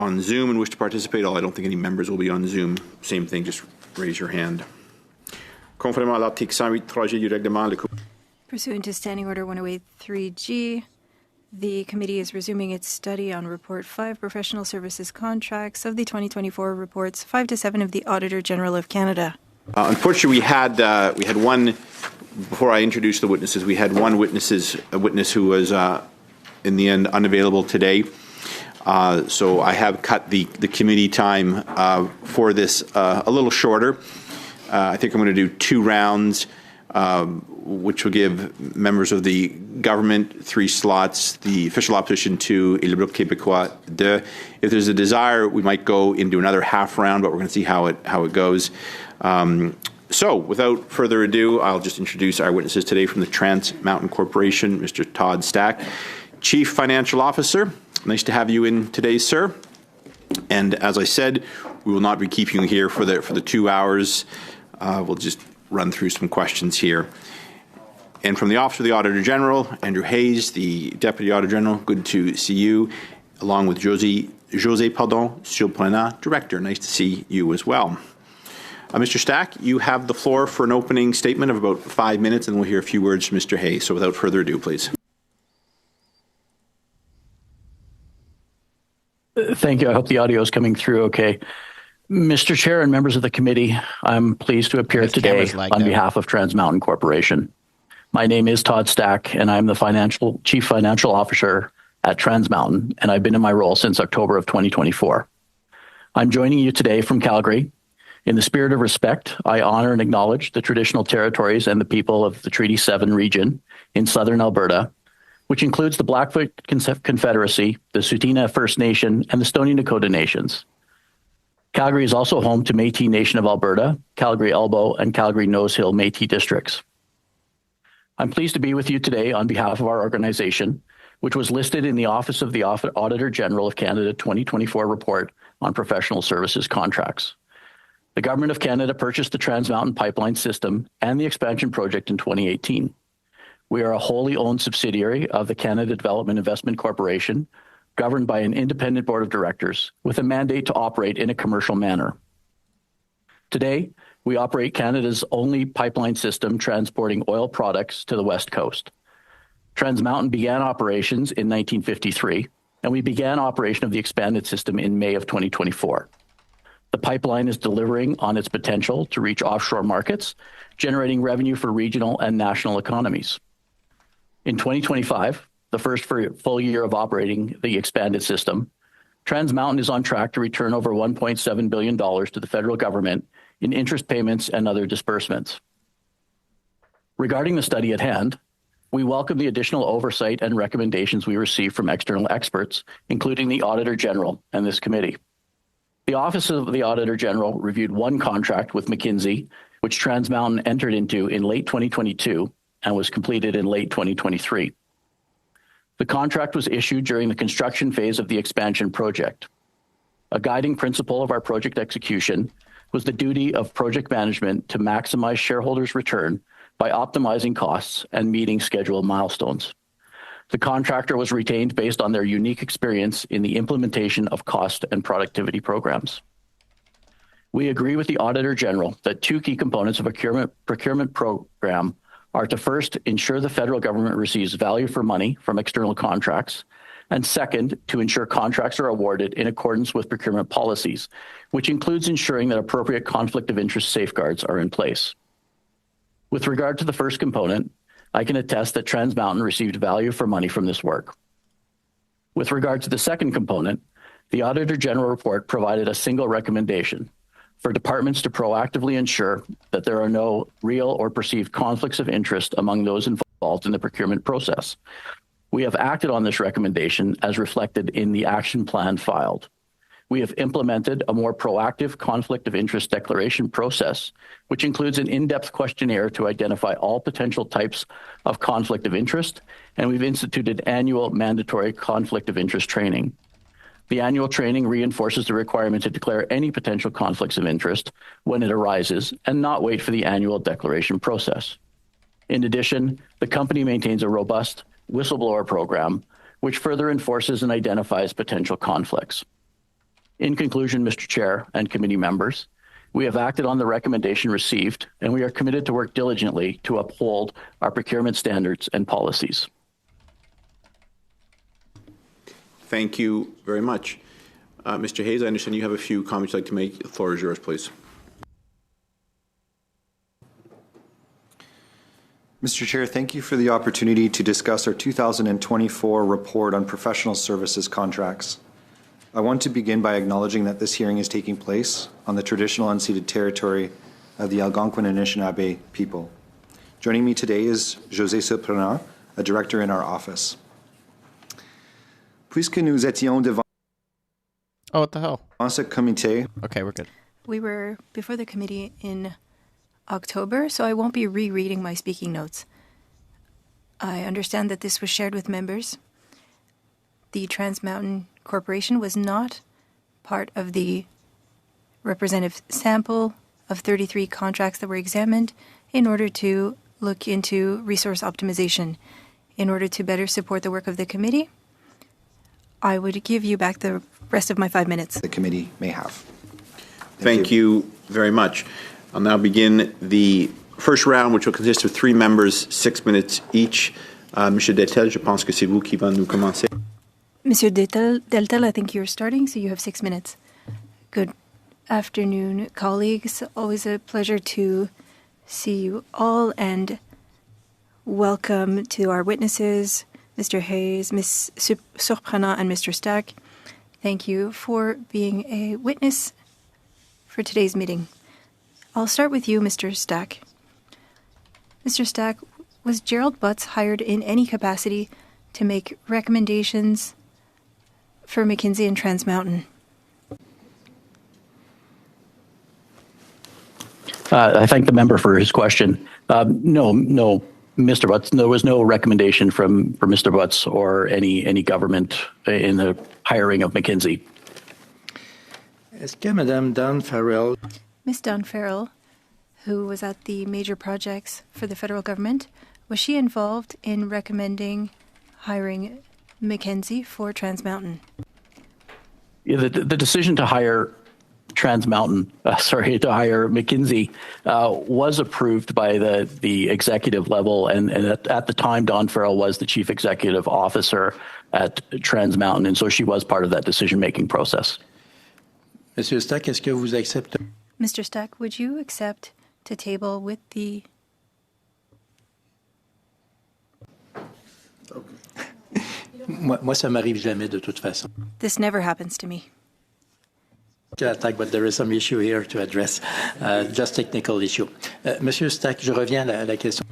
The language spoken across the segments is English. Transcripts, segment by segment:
on Zoom and wish to participate, although I don't think any members will be on Zoom, same thing, just raise your hand. Conformément à l'article 108.3G du règlement, Pursuant to Standing Order 108.3G, the committee is resuming its study on Report 5, Professional Services Contracts of the 2024 Reports 5 to 7 of the Auditor General of Canada. Unfortunately, we had one, before I introduced the witnesses, we had one witness who was in the end unavailable today. So I have cut the committee time for this a little shorter. I think I'm going to do 2 rounds, which will give members of the government 3 slots, the official opposition 2, et le Bloc Québécois 2. If there's a desire, we might go into another half round, but we're going to see how it goes. So without further ado, I'll just introduce our witnesses today from the Trans Mountain Corporation, Mr. Todd Stack, Chief Financial Officer. Nice to have you in today, sir. And as I said, we will not be keeping you here for the 2 hours. We'll just run through some questions here. And from the Office of the Auditor General, Andrew Hayes, the Deputy Auditor General, good to see you, along with José Surprenant, Director. Nice to see you as well. Mr. Stack, you have the floor for an opening statement of about 5 minutes, and we'll hear a few words from Mr. Hayes. So without further ado, please. Thank you. I hope the audio is coming through okay. Mr. Chair and members of the committee, I'm pleased to appear today on behalf of Trans Mountain Corporation. My name is Todd Stack, and I'm the Chief Financial Officer at Trans Mountain, and I've been in my role since October of 2024. I'm joining you today from Calgary. In the spirit of respect, I honor and acknowledge the traditional territories and the people of the Treaty 7 region in southern Alberta, which includes the Blackfoot Confederacy, the Tsuut'ina First Nation, and the Stoney Nakoda Nations. Calgary is also home to Métis Nation of Alberta, Calgary Elbow, and Calgary Nose Hill Métis districts. I'm pleased to be with you today on behalf of our organization, which was listed in the Office of the Auditor General of Canada 2024 report on professional services contracts. The Government of Canada purchased the Trans Mountain Pipeline System and the expansion project in 2018. We are a wholly owned subsidiary of the Canada Development Investment Corporation, governed by an independent board of directors with a mandate to operate in a commercial manner. Today, we operate Canada's only pipeline system transporting oil products to the West Coast. Trans Mountain began operations in 1953, and we began operation of the expanded system in May of 2024. The pipeline is delivering on its potential to reach offshore markets, generating revenue for regional and national economies. In 2025, the first full year of operating the expanded system, Trans Mountain is on track to return over $1.7 billion to the federal government in interest payments and other disbursements. Regarding the study at hand, we welcome the additional oversight and recommendations we received from external experts, including the Auditor General and this committee. The Office of the Auditor General reviewed one contract with McKinsey, which Trans Mountain entered into in late 2022 and was completed in late 2023. The contract was issued during the construction phase of the expansion project. A guiding principle of our project execution was the duty of project management to maximize shareholders' return by optimizing costs and meeting scheduled milestones. The contractor was retained based on their unique experience in the implementation of cost and productivity programs. We agree with the Auditor General that 2 key components of a procurement program are to first ensure the federal government receives value for money from external contracts, and second, to ensure contracts are awarded in accordance with procurement policies, which includes ensuring that appropriate conflict of interest safeguards are in place. With regard to the first component, I can attest that Trans Mountain received value for money from this work. With regard to the second component, the Auditor General report provided a single recommendation for departments to proactively ensure that there are no real or perceived conflicts of interest among those involved in the procurement process. We have acted on this recommendation as reflected in the action plan filed. We have implemented a more proactive conflict of interest declaration process, which includes an in-depth questionnaire to identify all potential types of conflict of interest, and we've instituted annual mandatory conflict of interest training. The annual training reinforces the requirement to declare any potential conflicts of interest when it arises and not wait for the annual declaration process. In addition, the company maintains a robust whistleblower program, which further enforces and identifies potential conflicts. In conclusion, Mr. Chair and committee members, we have acted on the recommendation received, and we are committed to work diligently to uphold our procurement standards and policies. Thank you very much. Mr. Hayes, I understand you have a few comments you'd like to make. The floor is yours, please. Mr. Chair, thank you for the opportunity to discuss our 2024 report on professional services contracts. I want to begin by acknowledging that this hearing is taking place on the traditional unceded territory of the Algonquin and Anishinaabe people. Joining me today is José Surprenant, a director in our office. Puisque nous étions devant what the hell? ce comité. Okay, we're good. We were before the committee in October, so I won't be rereading my speaking notes. I understand that this was shared with members. The Trans Mountain Corporation was not part of the representative sample of 33 contracts that were examined in order to look into resource optimization. In order to better support the work of the committee, I would give you back the rest of my 5 minutes. The committee may have. Thank you very much. I'll now begin the first round, which will consist of 3 members, 6 minutes each. Monsieur Deltel, je pense que c'est vous qui va nous commencer. Monsieur Deltel, I think you're starting, so you have 6 minutes. Good afternoon, colleagues. Always a pleasure to see you all, and welcome to our witnesses, Mr. Hayes, Ms. Surprenant, and Mr. Stack. Thank you for being a witness for today's meeting. I'll start with you, Mr. Stack. Mr. Stack, was Gerald Butts hired in any capacity to make recommendations for McKinsey and Trans Mountain? I thank the member for his question. No, Mr. Butts, there was no recommendation for Mr. Butts or any government in the hiring of McKinsey. Est-ce que Madame Dawn Farrell, Ms. Dawn Farrell, who was at the major projects for the federal government, was she involved in recommending hiring McKinsey for Trans Mountain? Yeah, the decision to hire to hire McKinsey was approved by the executive level, and at the time, Dawn Farrell was the chief executive officer at Trans Mountain, and so she was part of that decision-making process. Monsieur Stack, est-ce que vous acceptez? Mr. Stack, would you accept to table with the... Moi, ça m'arrive jamais de toute façon. This never happens to me. Attack, but there is some issue here to address, just technical issue. Monsieur Stack, je reviens à la question.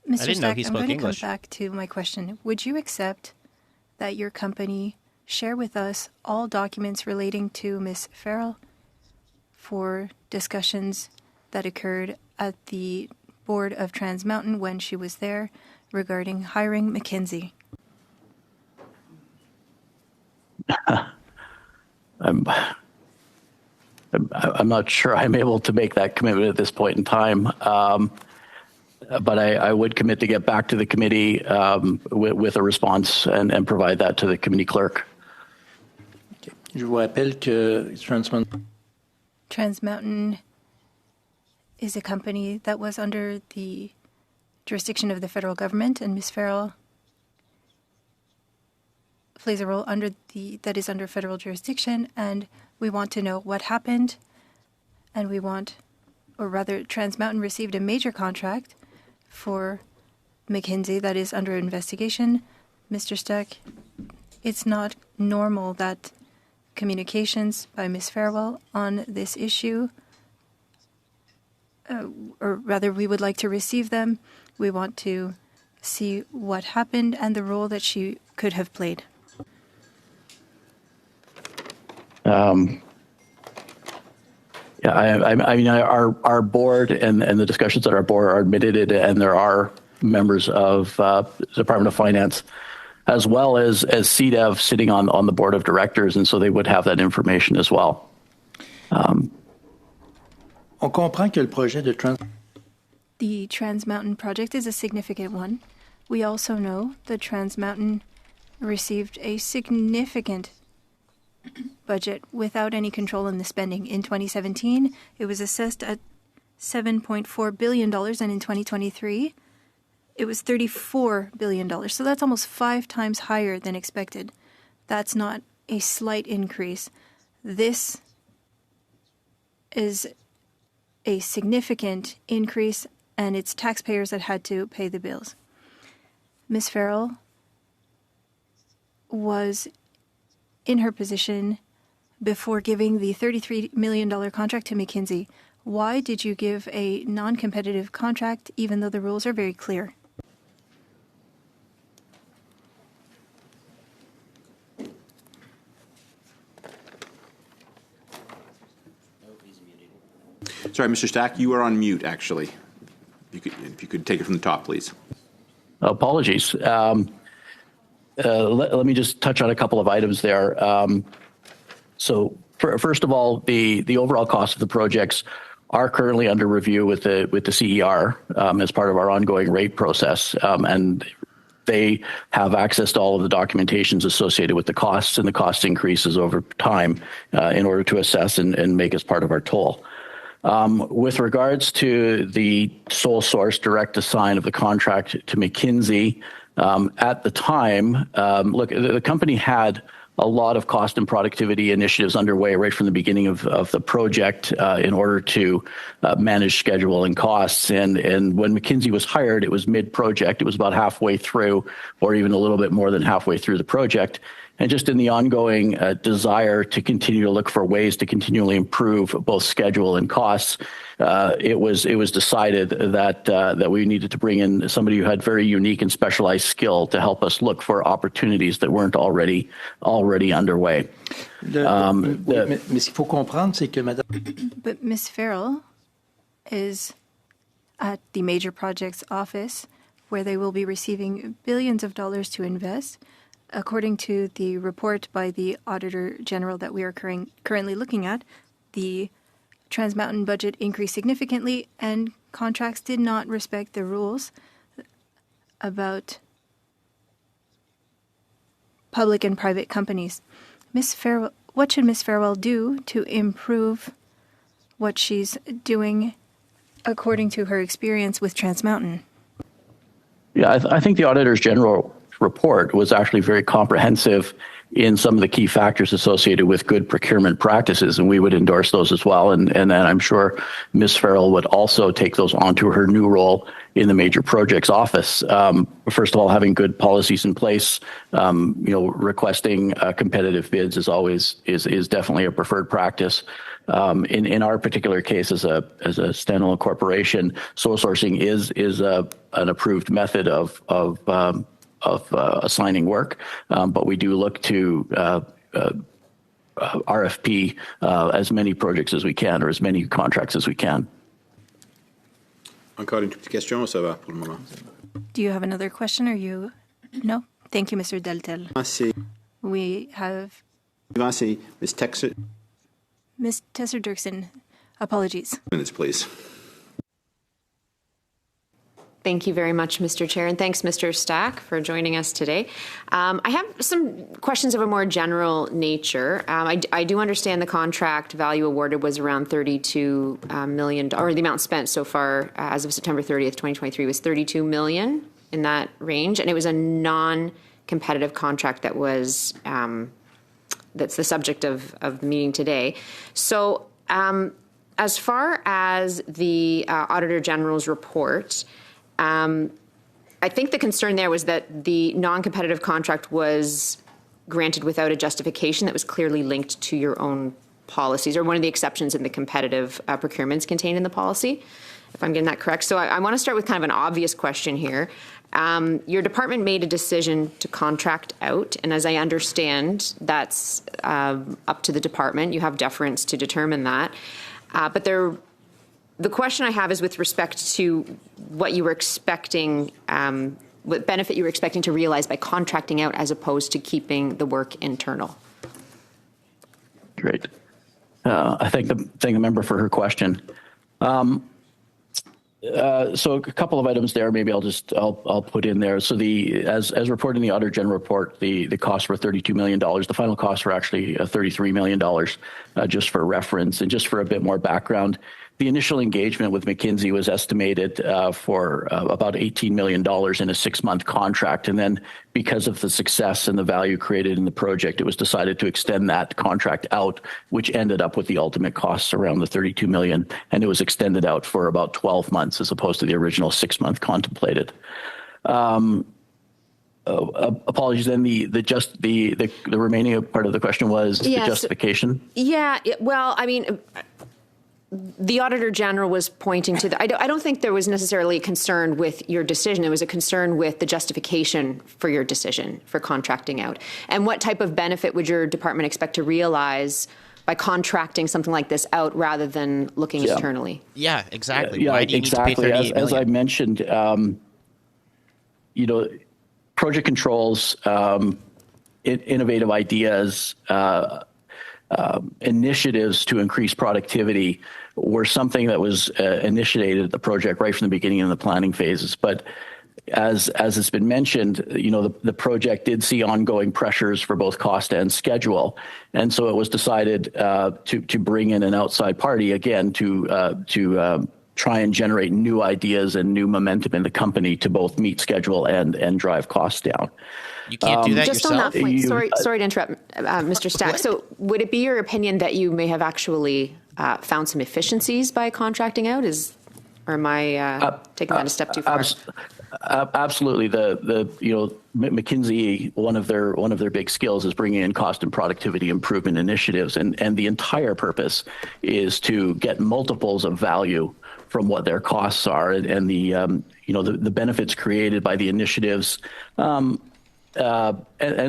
Mr. didn't know Stack, he I'm spoke going to English. come back to my question. Would you accept that your company share with us all documents relating to Ms. Farrell for discussions that occurred at the board of Trans Mountain when she was there regarding hiring McKinsey? I'm not sure I'm able to make that commitment at this point in time, but I would commit to get back to the committee with a response and provide that to the committee clerk. Okay. Je vous rappelle que Trans Mountain is a company that was under the jurisdiction of the federal government, and Ms. Farrell plays a role that is under federal jurisdiction, and we want to know what happened, and Trans Mountain received a major contract for McKinsey that is under investigation. Mr. Stack, it's not normal that communications by Ms. Farrell on this issue, or rather we would like to receive them. We want to see what happened and the role that she could have played. Yeah, I mean, our board and the discussions at our board are admitted, and there are members of the Department of Finance as well as CDEV sitting on the board of directors, and so they would have that information as well. on comprend que le projet de The Trans Mountain project is a significant one. We also know that Trans Mountain received a significant budget without any control in the spending. In 2017, it was assessed at $7.4 billion, and in 2023, it was $34 billion. So that's almost 5 times higher than expected. That's not a slight increase. This is a significant increase, and it's taxpayers that had to pay the bills. Ms. Farrell was in her position before giving the $33 million contract to McKinsey. Why did you give a non-competitive contract even though the rules are very clear? Sorry, Mr. Stack, you are on mute, actually. If you could take it from the top, please. Apologies. Let me just touch on a couple of items there. So first of all, the overall cost of the projects are currently under review with the CER as part of our ongoing rate process, and they have access to all of the documentations associated with the costs and the cost increases over time in order to assess and make as part of our toll. With regards to the sole source direct assign of the contract to McKinsey, at the time, look, the company had a lot of cost and productivity initiatives underway right from the beginning of the project in order to manage schedule and costs. And when McKinsey was hired, it was mid-project. It was about halfway through, or even a little bit more than halfway through the project. And just in the ongoing desire to continue to look for ways to continually improve both schedule and costs, it was decided that we needed to bring in somebody who had very unique and specialized skill to help us look for opportunities that weren't already underway. Mais il faut comprendre, c'est que Madame. But Ms. Farrell is at the Major Projects Office, where they will be receiving billions of dollars to invest. According to the report by the Auditor General that we are currently looking at, the Trans Mountain budget increased significantly, and contracts did not respect the rules about public and private companies. Ms. Farrell, what should Ms. Farrell do to improve what she's doing according to her experience with Trans Mountain? Yeah, I think the Auditor General report was actually very comprehensive in some of the key factors associated with good procurement practices, and we would endorse those as well. And then I'm sure Ms. Farrell would also take those onto her new role in the Major Projects Office. First of all, having good policies in place, requesting competitive bids is always is definitely a preferred practice. In our particular case, as a standalone corporation, sole sourcing is an approved method of assigning work, but we do look to RFP as many projects as we can, or as many contracts as we can. Encore une petite question, ça va pour le moment. Do you have another question, or you? No? Thank you, Mr. Deltel. We have Ms. Texer. Ms. Tesser-Dirksen. Apologies. Minutes, please. Thank you very much, Mr. Chair, and thanks, Mr. Stack, for joining us today. I have some questions of a more general nature. I do understand the contract value awarded was around $32 million, or the amount spent so far as of September 30th, 2023 was $32 million, in that range, and it was a non-competitive contract that was that's the subject of the meeting today. So as far as the Auditor General's report, I think the concern there was that the non-competitive contract was granted without a justification that was clearly linked to your own policies, or one of the exceptions in the competitive procurements contained in the policy, if I'm getting that correct. So I want to start with kind of an obvious question here. Your department made a decision to contract out, and as I understand, that's up to the department. You have deference to determine that. But the question I have is with respect to what you were expecting, what benefit you were expecting to realize by contracting out as opposed to keeping the work internal. Great. I thank the member for her question. So a couple of items there. Maybe I'll put in there. So as reported in the Auditor General report, the costs were $32 million. The final costs were actually $33 million, just for reference and just for a bit more background. The initial engagement with McKinsey was estimated for about $18 million in a 6-month contract. And then because of the success and the value created in the project, it was decided to extend that contract out, which ended up with the ultimate costs around the $32 million. And it was extended out for about 12 months as opposed to the original 6-month contemplated. Apologies. Then the remaining part of the question was the justification. Yeah. Well, I mean, the Auditor General was pointing to I don't think there was necessarily a concern with your decision. It was a concern with the justification for your decision for contracting out. And what type of benefit would your department expect to realize by contracting something like this out rather than looking externally? Yeah, exactly. Yeah, Why do you need to pay $38 million? As I mentioned, project controls, innovative ideas, initiatives to increase productivity were something that was initiated at the project right from the beginning in the planning phases. But as has been mentioned, the project did see ongoing pressures for both cost and schedule, and so it was decided to bring in an outside party again to try and generate new ideas and new momentum in the company to both meet schedule and drive costs down. You can't do that just yourself? On that point, sorry to interrupt, Mr. Stack. What? So would it be your opinion that you may have actually found some efficiencies by contracting out? Or am I taking that a step too far? Absolutely. The McKinsey, one of their big skills is bringing in cost and productivity improvement initiatives, and the entire purpose is to get multiples of value from what their costs are, and the benefits created by the initiatives. And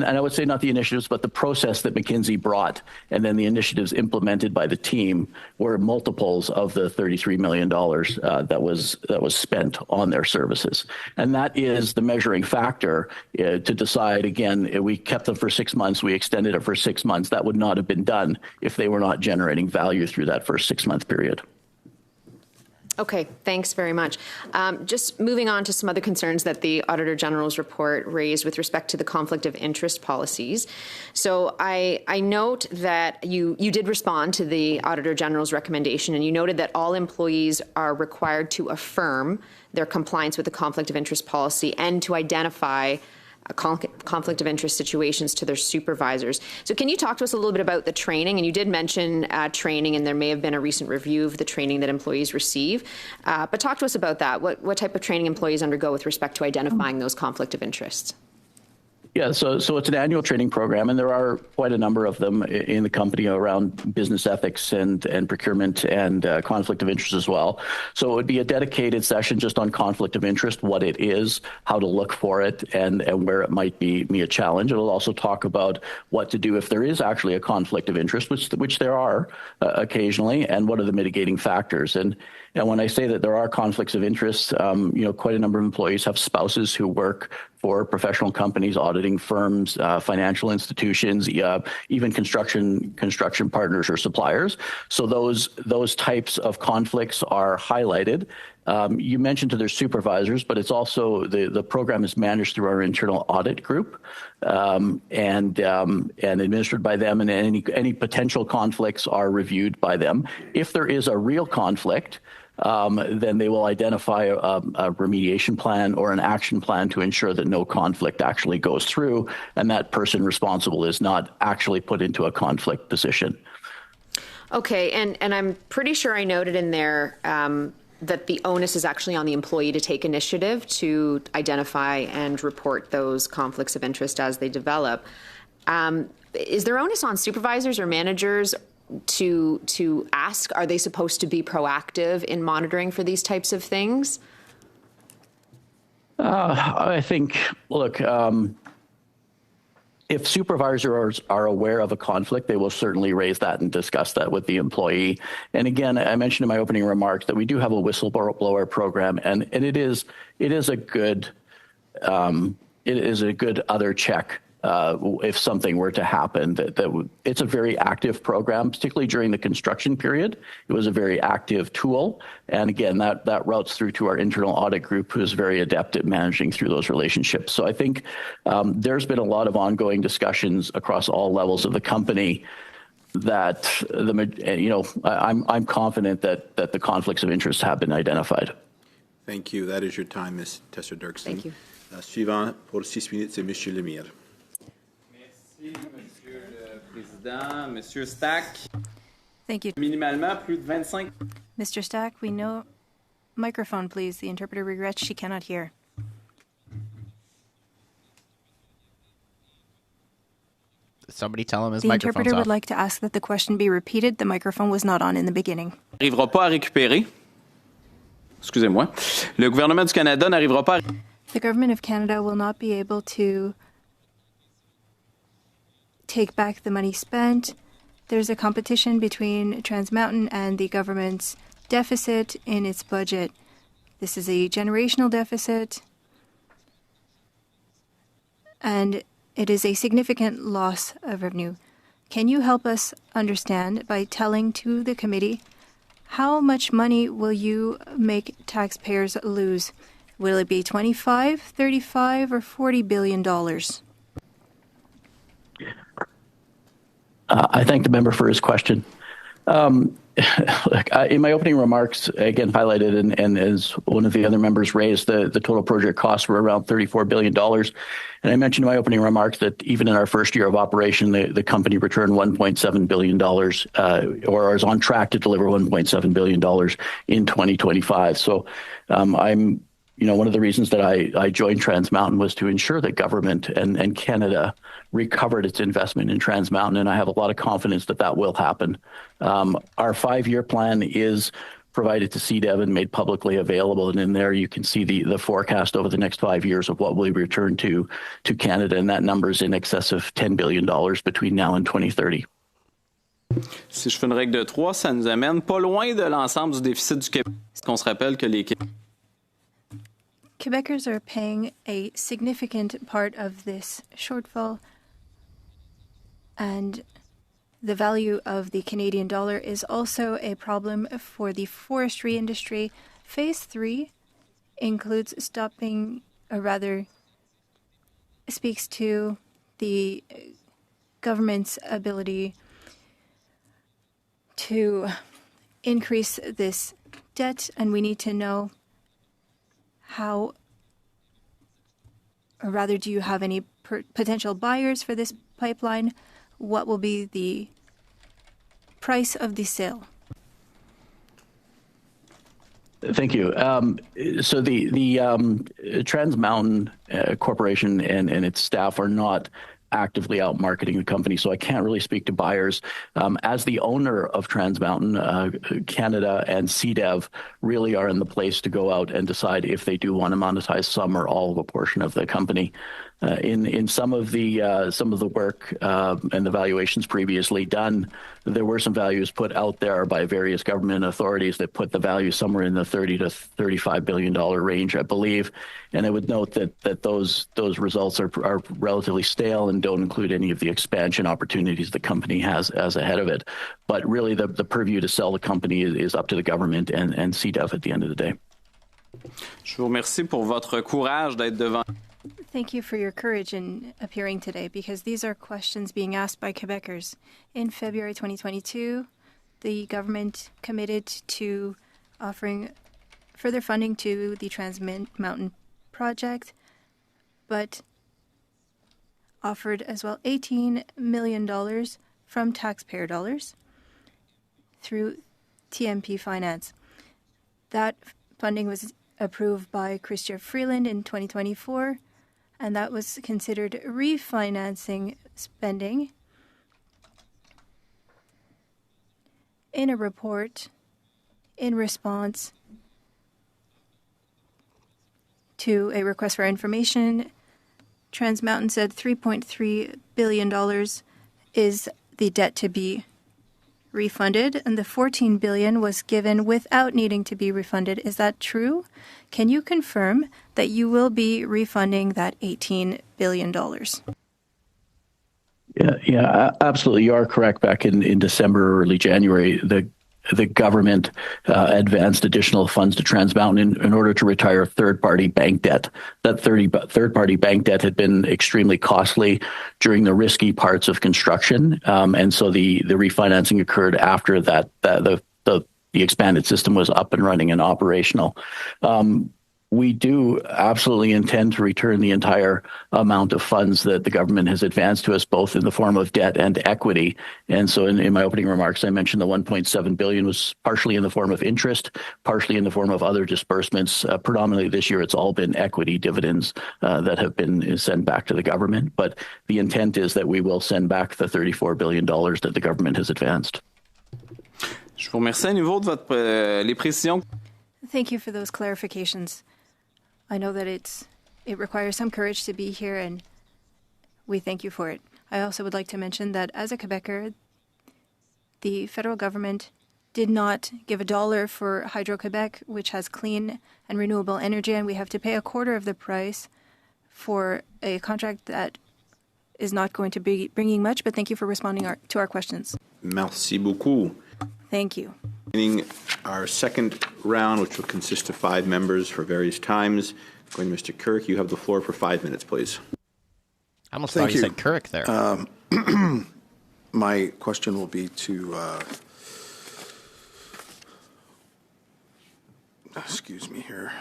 I would say not the initiatives, but the process that McKinsey brought, and then the initiatives implemented by the team were multiples of the $33 million that was spent on their services. And that is the measuring factor to decide, again, we kept them for 6 months, we extended it for 6 months. That would not have been done if they were not generating value through that first 6-month period. Okay, thanks very much. Just moving on to some other concerns that the Auditor General's report raised with respect to the conflict of interest policies. So I note that you did respond to the Auditor General's recommendation, and you noted that all employees are required to affirm their compliance with the conflict of interest policy and to identify conflict of interest situations to their supervisors. So can you talk to us a little bit about the training? And you did mention training, and there may have been a recent review of the training that employees receive. But talk to us about that. What type of training employees undergo with respect to identifying those conflict of interests? Yeah, so it's an annual training program, and there are quite a number of them in the company around business ethics and procurement and conflict of interest as well. So it would be a dedicated session just on conflict of interest, what it is, how to look for it, and where it might be a challenge. It'll also talk about what to do if there is actually a conflict of interest, which there are occasionally, and what are the mitigating factors. And when I say that there are conflicts of interest, quite a number of employees have spouses who work for professional companies, auditing firms, financial institutions, even construction partners or suppliers. So those types of conflicts are highlighted. You mentioned to their supervisors, but it's also the program is managed through our internal audit group and administered by them, and any potential conflicts are reviewed by them. If there is a real conflict, then they will identify a remediation plan or an action plan to ensure that no conflict actually goes through, and that person responsible is not actually put into a conflict position. Okay, and I'm pretty sure I noted in there that the onus is actually on the employee to take initiative to identify and report those conflicts of interest as they develop. Is there onus on supervisors or managers to ask, are they supposed to be proactive in monitoring for these types of things? I think, look, if supervisors are aware of a conflict, they will certainly raise that and discuss that with the employee. And again, I mentioned in my opening remarks that we do have a whistleblower program, and it is a good other check if something were to happen. It's a very active program, particularly during the construction period. It was a very active tool. And again, that routes through to our internal audit group, who is very adept at managing through those relationships. So I think there's been a lot of ongoing discussions across all levels of the company that I'm confident that the conflicts of interest have been identified. Thank you. That is your time, Ms. Tesser-Dirksen. Thank you. Suivant pour 6 minutes, c'est Monsieur Lemire. Merci, Monsieur le Président. Monsieur Stack. Thank you. Minimalement, plus de 25. Mr. Stack, we know. Microphone, please. The interpreter regrets she cannot hear. Somebody tell him his The microphone's interpreter off. would like to ask that the question be repeated. The microphone was not on in the beginning. N'arrivera pas à récupérer. Excusez-moi. Le gouvernement du Canada n'arrivera pas à... The government of Canada will not be able to take back the money spent. There's a competition between Trans Mountain and the government's deficit in its budget. This is a generational deficit, and it is a significant loss of revenue. Can you help us understand by telling to the committee how much money will you make taxpayers lose? Will it be $25, $35, or $40 billion? I thank the member for his question. In my opening remarks, again highlighted, and as one of the other members raised, the total project costs were around $34 billion. And I mentioned in my opening remarks that even in our first year of operation, the company returned $1.7 billion, or is on track to deliver $1.7 billion in 2025. So one of the reasons that I joined Trans Mountain was to ensure that government and Canada recovered its investment in Trans Mountain, and I have a lot of confidence that will happen. Our 5-year plan is provided to CDEV and made publicly available, and in there you can see the forecast over the next 5 years of what will be returned to Canada, and that number is in excess of $10 billion between now and 2030. Si je fais une règle de 3, ça nous amène pas loin de l'ensemble du déficit du Québec. On se rappelle que les Quebecers are paying a significant part of this shortfall, and the value of the Canadian dollar is also a problem for the forestry industry. Phase 3 includes speaks to the government's ability to increase this debt, and we need to know how, or rather, do you have any potential buyers for this pipeline? What will be the price of the sale? Thank you. So the Trans Mountain Corporation and its staff are not actively out marketing the company, so I can't really speak to buyers. As the owner of Trans Mountain, Canada and CDEV really are in the place to go out and decide if they do want to monetize some or all of a portion of the company. In some of the work and the valuations previously done, there were some values put out there by various government authorities that put the value somewhere in the $30 to $35 billion range, I believe. And I would note that those results are relatively stale and don't include any of the expansion opportunities the company has ahead of it. But really, the purview to sell the company is up to the government and CDEV at the end of the day. Je vous remercie pour votre courage d'être devant. Thank you for your courage in appearing today, because these are questions being asked by Quebecers. In February 2022, the government committed to offering further funding to the Trans Mountain project, but offered as well $18 million from taxpayer dollars through TMP Finance. That funding was approved by Chrystia Freeland in 2024, and that was considered refinancing spending. In a report in response to a request for information, Trans Mountain said $3.3 billion is the debt to be refunded, and the $14 billion was given without needing to be refunded. Is that true? Can you confirm that you will be refunding that $18 billion? Absolutely. You are correct. Back in December or early January, the government advanced additional funds to Trans Mountain in order to retire third-party bank debt. That third-party bank debt had been extremely costly during the risky parts of construction, and so the refinancing occurred after that. The expanded system was up and running and operational. We do absolutely intend to return the entire amount of funds that the government has advanced to us, both in the form of debt and equity. And so in my opening remarks, I mentioned the $1.7 billion was partially in the form of interest, partially in the form of other disbursements. Predominantly this year, it's all been equity dividends that have been sent back to the government. But the intent is that we will send back the $34 billion that the government has advanced. Je vous remercie à nouveau de les précisions. Thank you for those clarifications. I know that it requires some courage to be here, and we thank you for it. I also would like to mention that as a Quebecer, the federal government did not give $1 for Hydro-Quebec, which has clean and renewable energy, and we have to pay a quarter of the price for a contract that is not going to be bringing much, but thank you for responding to our questions. Merci beaucoup. Thank you. Beginning our second round, which will consist of 5 members for various times. Going to Mr. Kirk, you have the floor for 5 minutes, please. I almost thought you said Kirk there. My question will be to, excuse me here,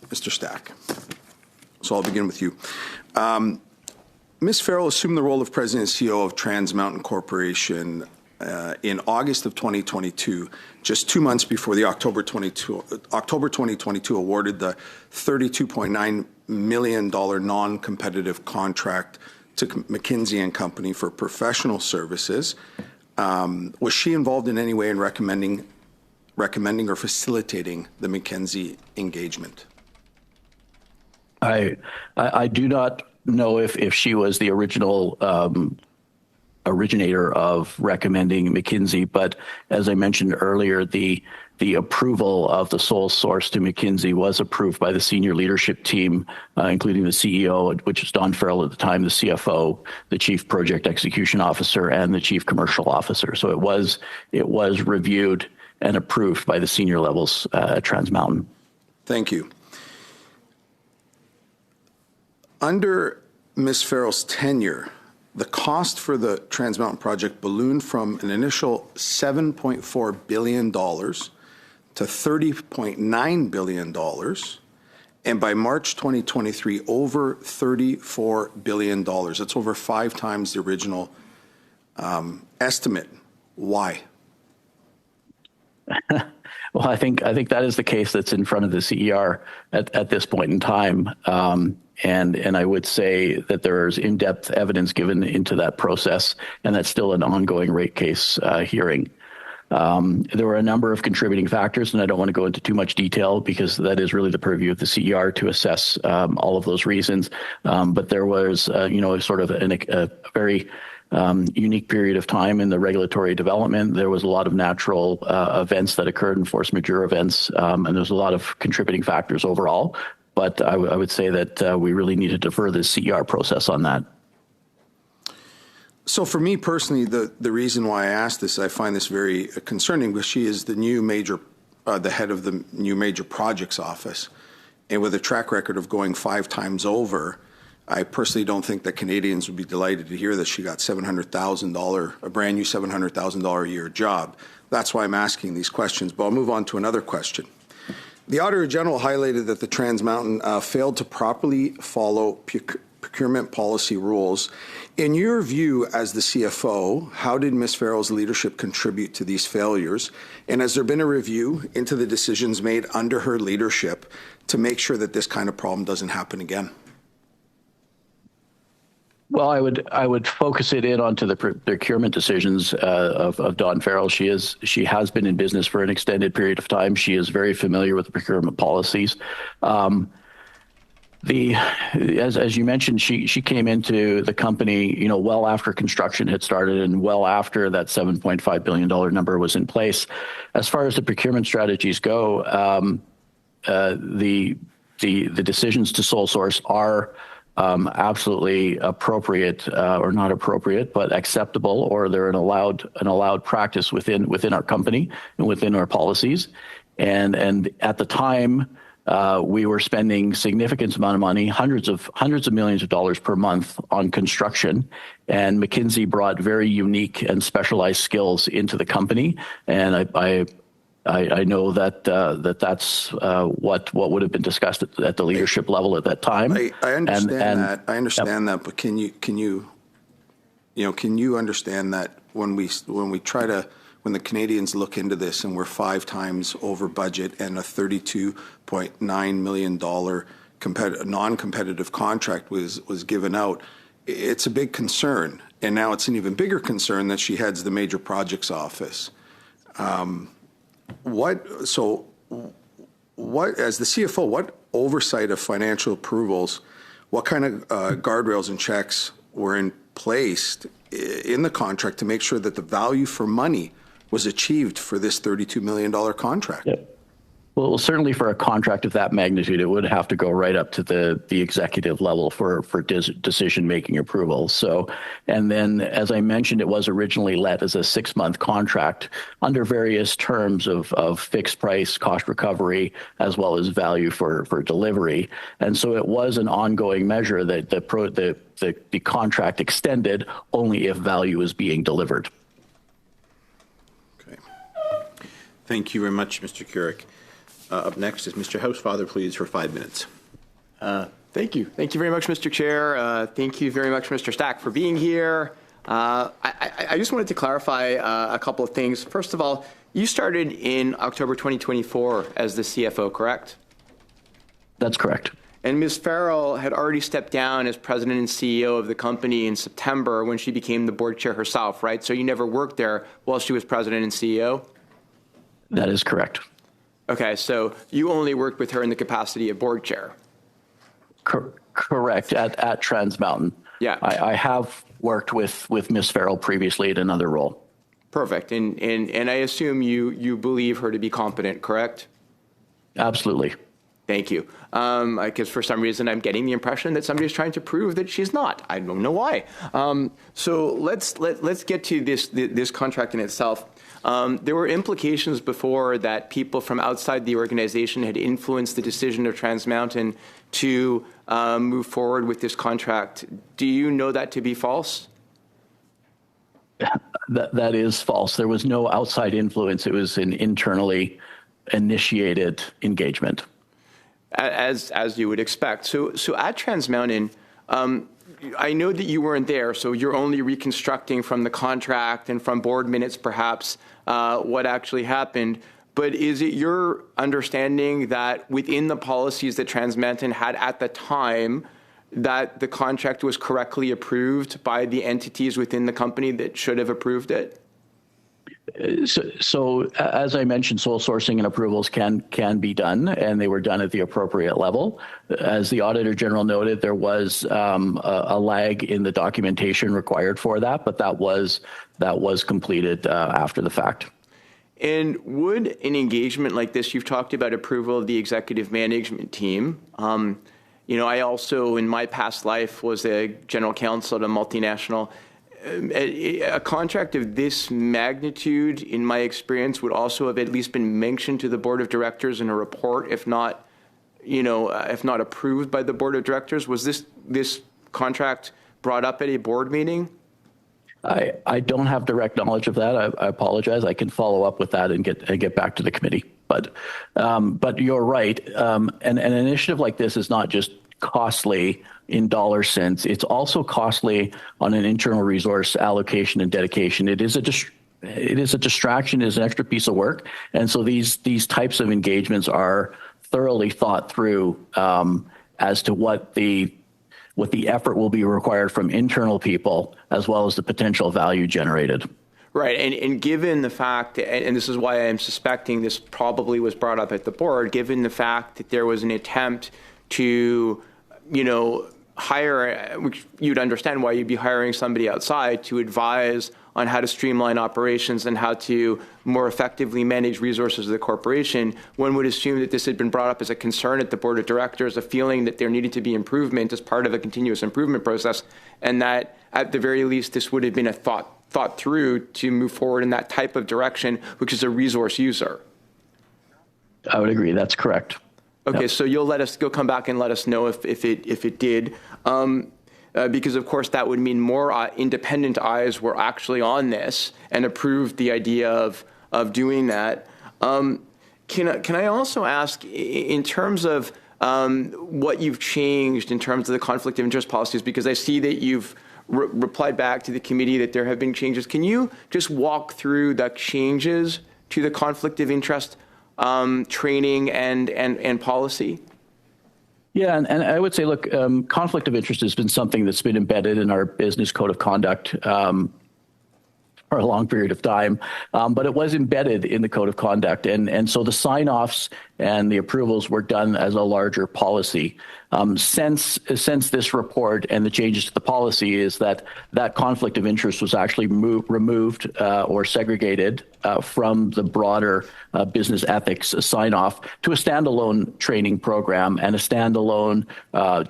Mr. Stack. So I'll begin with you. Ms. Farrell assumed the role of President and CEO of Trans Mountain Corporation in August of 2022, just 2 months before the October 2022 awarded the $32.9 million non-competitive contract to McKinsey & Company for professional services. Was she involved in any way in recommending or facilitating the McKinsey engagement? I do not know if she was the original originator of recommending McKinsey, but as I mentioned earlier, the approval of the sole source to McKinsey was approved by the senior leadership team, including the CEO, which was Don Farrell at the time, the CFO, the Chief Project Execution Officer, and the Chief Commercial Officer. So it was reviewed and approved by the senior levels at Trans Mountain. Thank you. Under Ms. Farrell's tenure, the cost for the Trans Mountain project ballooned from an initial $7.4 billion to $30.9 billion, and by March 2023, over $34 billion. That's over 5 times the original estimate. Why? Well, I think that is the case that's in front of the CER at this point in time. And I would say that there is in-depth evidence given into that process, and that's still an ongoing rate case hearing. There were a number of contributing factors, and I don't want to go into too much detail because that is really the purview of the CER to assess all of those reasons. But there was, sort of a very unique period of time in the regulatory development. There was a lot of natural events that occurred and force majeure events, and there's a lot of contributing factors overall. But I would say that we really need to defer the CER process on that. So for me personally, the reason why I asked this, I find this very concerning, because she is the new major, the head of the new major projects office. And with a track record of going 5 times over, I personally don't think that Canadians would be delighted to hear that she got $700,000, a brand new $700,000 a year job. That's why I'm asking these questions. But I'll move on to another question. The Auditor General highlighted that the Trans Mountain failed to properly follow procurement policy rules. In your view as the CFO, how did Ms. Farrell's leadership contribute to these failures? And has there been a review into the decisions made under her leadership to make sure that this kind of problem doesn't happen again? Well, I would focus it in onto the procurement decisions of Dawn Farrell. She has been in business for an extended period of time. She is very familiar with the procurement policies. As you mentioned, she came into the company, well after construction had started and well after that $7.5 billion number was in place. As far as the procurement strategies go, the decisions to sole source are absolutely appropriate or not appropriate, but acceptable, or they're an allowed practice within our company and within our policies. And at the time, we were spending significant amount of money, hundreds of millions of dollars per month on construction, and McKinsey brought very unique and specialized skills into the company. And I know that that's what would have been discussed at the leadership level at that time. I understand that. I understand that, but can you understand that when the Canadians look into this and we're 5 times over budget and a $32.9 million non-competitive contract was given out, it's a big concern. And now it's an even bigger concern that she heads the major projects office. What as the CFO, what oversight of financial approvals, what kind of guardrails and checks were in place in the contract to make sure that the value for money was achieved for this $32 million contract? Yep. Well, certainly for a contract of that magnitude, it would have to go right up to the executive level for decision-making approval. So, and then, as I mentioned, it was originally let as a 6-month contract under various terms of fixed price, cost recovery, as well as value for delivery. And so it was an ongoing measure that the contract extended only if value is being delivered. Okay. Thank you very much, Mr. Keurig. Up next is Mr. Housefather, please, for 5 minutes. Thank you. Thank you very much, Mr. Chair. Thank you very much, Mr. Stack, for being here. I just wanted to clarify a couple of things. First of all, you started in October 2024 as the CFO, correct? That's correct. And Ms. Farrell had already stepped down as president and CEO of the company in September when she became the board chair herself, right? So you never worked there while she was president and CEO? That is correct. Okay, so you only worked with her in the capacity of board chair. Correct, at Trans Mountain. Yeah. I have worked with Ms. Farrell previously in another role. Perfect, and I assume you believe her to be competent, correct? Absolutely. Thank you. Because for some reason I'm getting the impression that somebody's trying to prove that she's not. I don't know why. So let's get to this contract in itself. There were implications before that people from outside the organization had influenced the decision of Trans Mountain to move forward with this contract. Do you know that to be false? That is false. There was no outside influence. It was an internally initiated engagement. As you would expect. So at Trans Mountain, I know that you weren't there, so you're only reconstructing from the contract and from board minutes, perhaps, what actually happened. But is it your understanding that within the policies that Trans Mountain had at the time, that the contract was correctly approved by the entities within the company that should have approved it? So as I mentioned, sole sourcing and approvals can be done, and they were done at the appropriate level. As the Auditor General noted, there was a lag in the documentation required for that, but that was completed after the fact. And would an engagement like this, you've talked about approval of the executive management team. I also, in my past life, was a general counsel at a multinational. A contract of this magnitude, in my experience, would also have at least been mentioned to the board of directors in a report, if not approved by the board of directors. Was this contract brought up at a board meeting? I don't have direct knowledge of that. I apologize. I can follow up with that and get back to the committee. But you're right. An initiative like this is not just costly in dollar sense. It's also costly on an internal resource allocation and dedication. It is a distraction, it is an extra piece of work. And so these types of engagements are thoroughly thought through as to what the effort will be required from internal people, as well as the potential value generated. Right, and given the fact, and this is why I'm suspecting this probably was brought up at the board, given the fact that there was an attempt to, hire, which you'd understand why you'd be hiring somebody outside to advise on how to streamline operations and how to more effectively manage resources of the corporation, one would assume that this had been brought up as a concern at the board of directors, a feeling that there needed to be improvement as part of a continuous improvement process, and that at the very least this would have been a thought through to move forward in that type of direction, which is a resource user. I would agree. That's correct. Okay, Yep. so you'll come back and let us know if it did, because of course that would mean more independent eyes were actually on this and approved the idea of doing that. Can I also ask, in terms of what you've changed in terms of the conflict of interest policies, because I see that you've replied back to the committee that there have been changes. Can you just walk through the changes to the conflict of interest training and policy? Yeah, and I would say, look, conflict of interest has been something that's been embedded in our business code of conduct for a long period of time, but it was embedded in the code of conduct. And so the sign-offs and the approvals were done as a larger policy. Since this report and the changes to the policy is that conflict of interest was actually removed or segregated from the broader business ethics sign-off to a standalone training program and a standalone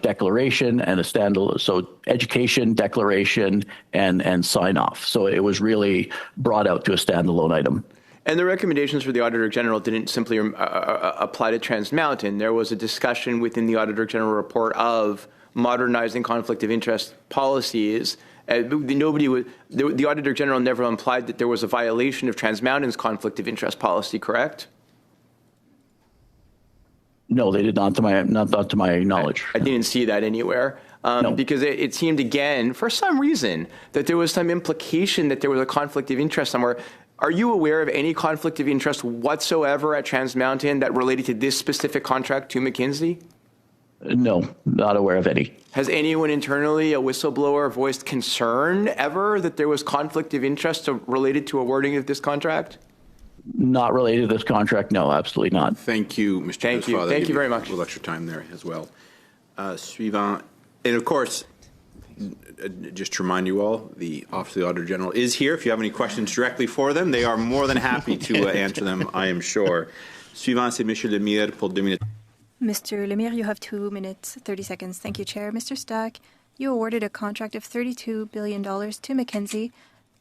declaration and a standalone, so education, declaration, and sign-off. So it was really brought out to a standalone item. And the recommendations for the Auditor General didn't simply apply to Trans Mountain. There was a discussion within the Auditor General report of modernizing conflict of interest policies. The Auditor General never implied that there was a violation of Trans Mountain's conflict of interest policy, correct? No, they did not, not to my knowledge. I didn't see that anywhere. No. Because it seemed, again, for some reason, that there was some implication that there was a conflict of interest somewhere. Are you aware of any conflict of interest whatsoever at Trans Mountain that related to this specific contract to McKinsey? No, not aware of any. Has anyone internally, a whistleblower, voiced concern ever that there was conflict of interest related to awarding of this contract? Not related to this contract, no, absolutely not. Thank you, Mr. Thank you. Thank you very much. A little extra time there as well. Suivant. And of course, just to remind you all, the Office of the Auditor General is here. If you have any questions directly for them, they are more than happy to answer them, I am sure. Suivant, c'est Monsieur Lemire pour 2 minutes. Mr. Lemire, you have 2 minutes, 30 seconds. Thank you, Chair. Mr. Stack, you awarded a contract of $32 billion to McKinsey,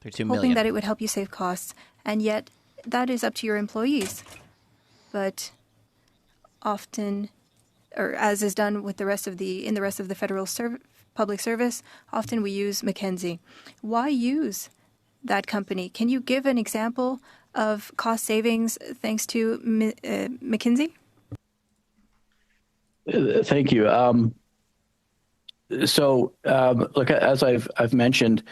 hoping that it would help you save costs. And yet, that is up to your employees. But often, or as is done with the rest of the federal public service, often we use McKinsey. Why use that company? Can you give an example of cost savings thanks to McKinsey? Thank you. Look, as I've mentioned,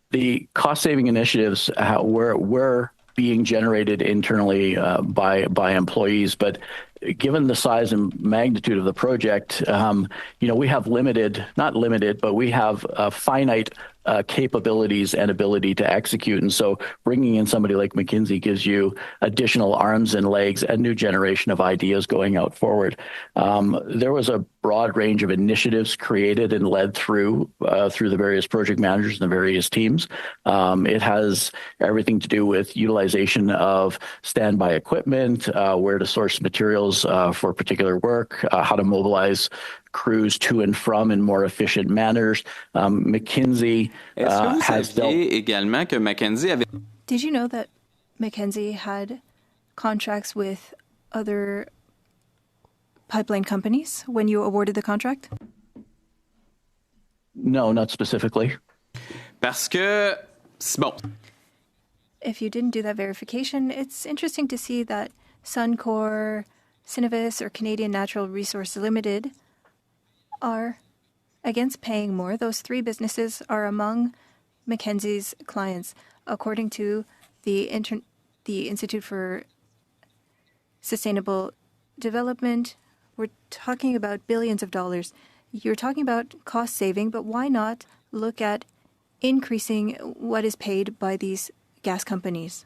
the cost saving initiatives were being generated internally by employees, but given the size and magnitude of the project, we have we have finite capabilities and ability to execute. And so bringing in somebody like McKinsey gives you additional arms and legs, a new generation of ideas going out forward. There was a broad range of initiatives created and led through the various project managers and the various teams. It has everything to do with utilization of standby equipment, where to source materials for particular work, how to mobilize crews to and from in more efficient manners. McKinsey has dealt... également que McKinsey avait... Did you know that McKinsey had contracts with other pipeline companies when you awarded the contract? No, not specifically. Parce que, bon. If you didn't do that verification, it's interesting to see that Suncor, Cenovus, or Canadian Natural Resources Limited are against paying more. Those three businesses are among McKinsey's clients, according to the Institute for Sustainable Development. We're talking about billions of dollars. You're talking about cost saving, but why not look at increasing what is paid by these gas companies?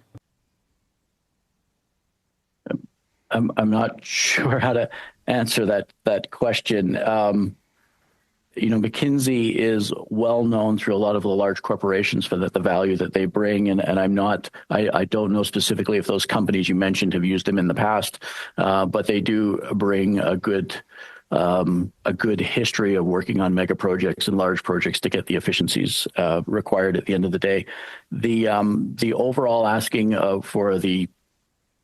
I'm not sure how to answer that question. McKinsey is well known through a lot of the large corporations for the value that they bring. And I don't know specifically if those companies you mentioned have used them in the past, but they do bring a good history of working on mega projects and large projects to get the efficiencies required at the end of the day. The overall asking for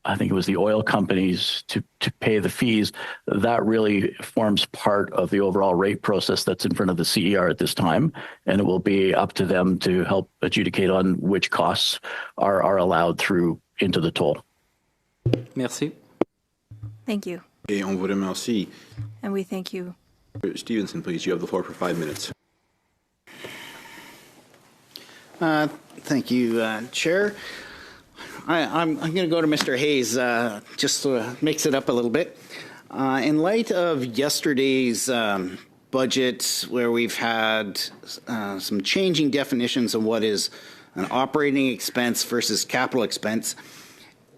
I think it was the oil companies to pay the fees, that really forms part of the overall rate process that's in front of the CER at this time, and it will be up to them to help adjudicate on which costs are allowed through into the toll. Merci. Thank you. Et on vous remercie. And we thank you. Stevenson, please, you have the floor for 5 minutes. Thank you, Chair. I'm going to go to Mr. Hayes just to mix it up a little bit. In light of yesterday's budget, where we've had some changing definitions of what is an operating expense versus capital expense,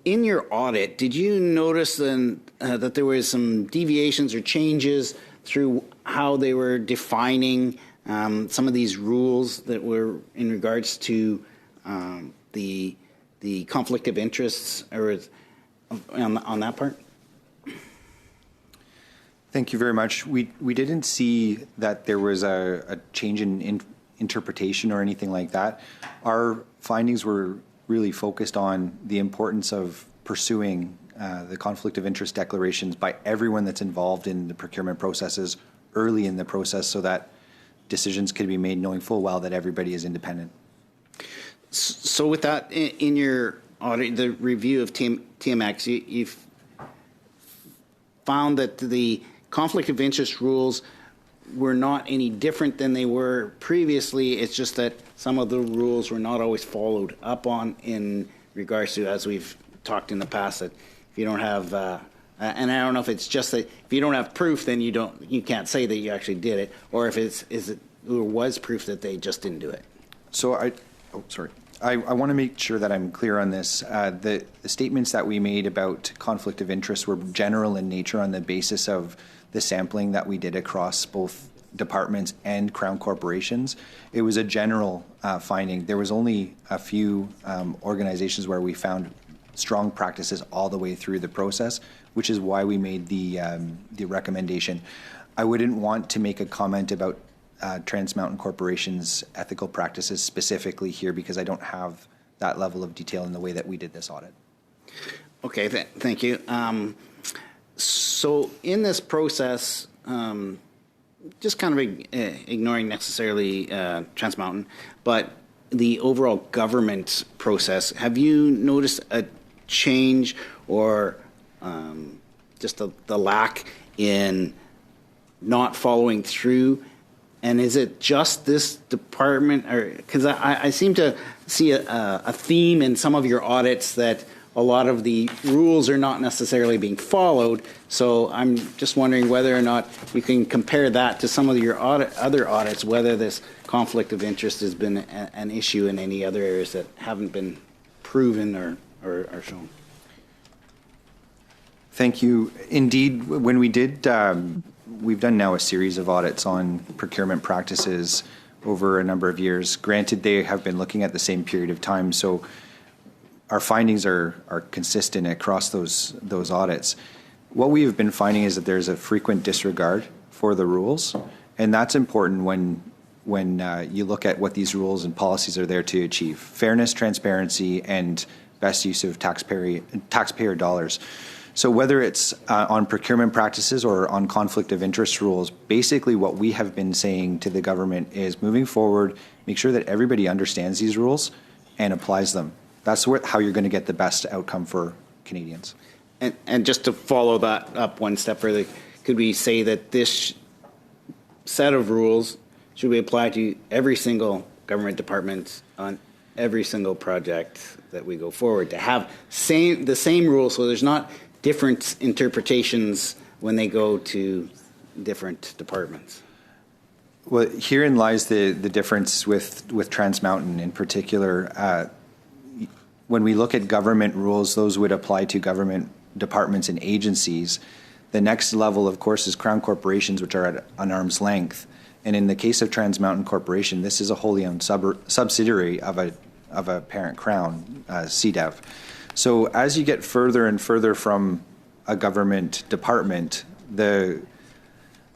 in your audit, did you notice then that there was some deviations or changes through how they were defining some of these rules that were in regards to the conflict of interests or on that part? Thank you very much. We didn't see that there was a change in interpretation or anything like that. Our findings were really focused on the importance of pursuing the conflict of interest declarations by everyone that's involved in the procurement processes early in the process, so that decisions could be made knowing full well that everybody is independent. So with that, in your audit, the review of TMX, you've found that the conflict of interest rules were not any different than they were previously. It's just that some of the rules were not always followed up on in regards to, as we've talked in the past, that if you don't have, and I don't know if it's just that if you don't have proof, then you can't say that you actually did it, or if there was proof that they just didn't do it. So I want to make sure that I'm clear on this. The statements that we made about conflict of interest were general in nature on the basis of the sampling that we did across both departments and Crown corporations. It was a general finding. There was only a few organizations where we found strong practices all the way through the process, which is why we made the recommendation. I wouldn't want to make a comment about Trans Mountain Corporation's ethical practices specifically here because I don't have that level of detail in the way that we did this audit. Okay, thank you. So in this process, just kind of ignoring necessarily Trans Mountain, but the overall government process, have you noticed a change or just the lack in not following through? And is it just this department? Because I seem to see a theme in some of your audits that a lot of the rules are not necessarily being followed. So I'm just wondering whether or not you can compare that to some of your other audits, whether this conflict of interest has been an issue in any other areas that haven't been proven or shown. Thank you. Indeed, when we did, we've done now a series of audits on procurement practices over a number of years. Granted, they have been looking at the same period of time, so our findings are consistent across those audits. What we have been finding is that there's a frequent disregard for the rules, and that's important when you look at what these rules and policies are there to achieve: fairness, transparency, and best use of taxpayer dollars. So whether it's on procurement practices or on conflict of interest rules, basically what we have been saying to the government is moving forward, make sure that everybody understands these rules and applies them. That's how you're going to get the best outcome for Canadians. And just to follow that up one step further, could we say that this set of rules should be applied to every single government department on every single project that we go forward, to have the same rules so there's not different interpretations when they go to different departments? Well, herein lies the difference with Trans Mountain in particular. When we look at government rules, those would apply to government departments and agencies. The next level, of course, is Crown corporations, which are at an arm's length. And in the case of Trans Mountain Corporation, this is a wholly owned subsidiary of a parent crown, CDEV. So as you get further and further from a government department, the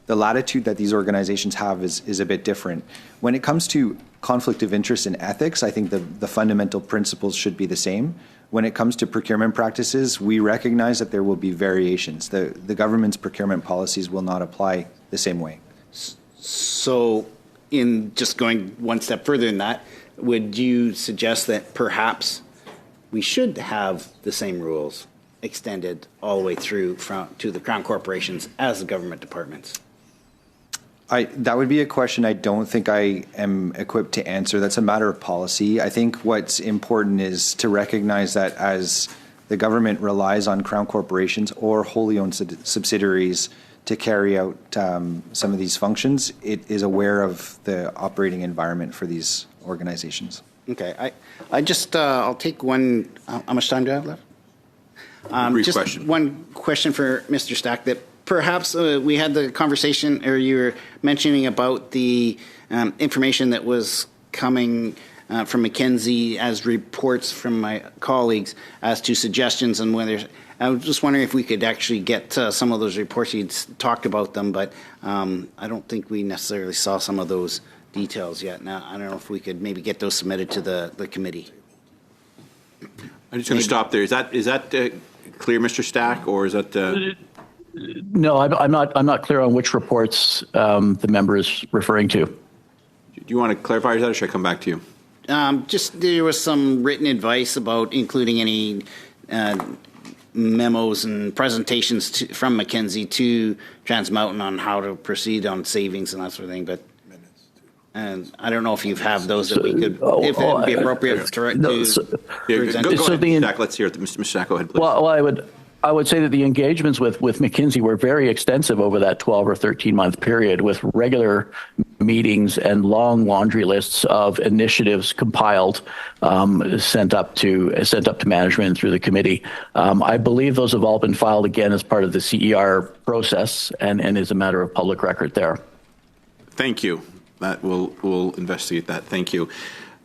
latitude that these organizations have is a bit different. When it comes to conflict of interest and ethics, I think the fundamental principles should be the same. When it comes to procurement practices, we recognize that there will be variations. The government's procurement policies will not apply the same way. So, in just going one step further than that, would you suggest that perhaps we should have the same rules extended all the way through to the Crown corporations as the government departments? That would be a question I don't think I am equipped to answer. That's a matter of policy. I think what's important is to recognize that as the government relies on Crown corporations or wholly owned subsidiaries to carry out some of these functions, it is aware of the operating environment for these organizations. Okay. I just, I'll take one, how much time do I have left? Brief just question. One question for Mr. Stack, that perhaps we had the conversation, or you were mentioning about the information that was coming from McKinsey as reports from my colleagues as to suggestions and whether. I was just wondering if we could actually get some of those reports. You'd talked about them, but I don't think we necessarily saw some of those details yet. Now, I don't know if we could maybe get those submitted to the committee. I'm just going to stop there. Is that clear, Mr. Stack, or is that? No, I'm not clear on which reports the member is referring to. Do you want to clarify that, or should I come back to you? Just there was some written advice about including any memos and presentations from McKinsey to Trans Mountain on how to proceed on savings and that sort of thing. But and I don't know if you have those that we could, if it would be appropriate to present. Go ahead, Mr. Stack. Let's hear it. Mr. Stack, go ahead, please. Well, I would say that the engagements with McKinsey were very extensive over that 12 or 13-month period, with regular meetings and long laundry lists of initiatives compiled, sent up to management through the committee. I believe those have all been filed again as part of the CER process, and is a matter of public record there. Thank you. We'll investigate that. Thank you.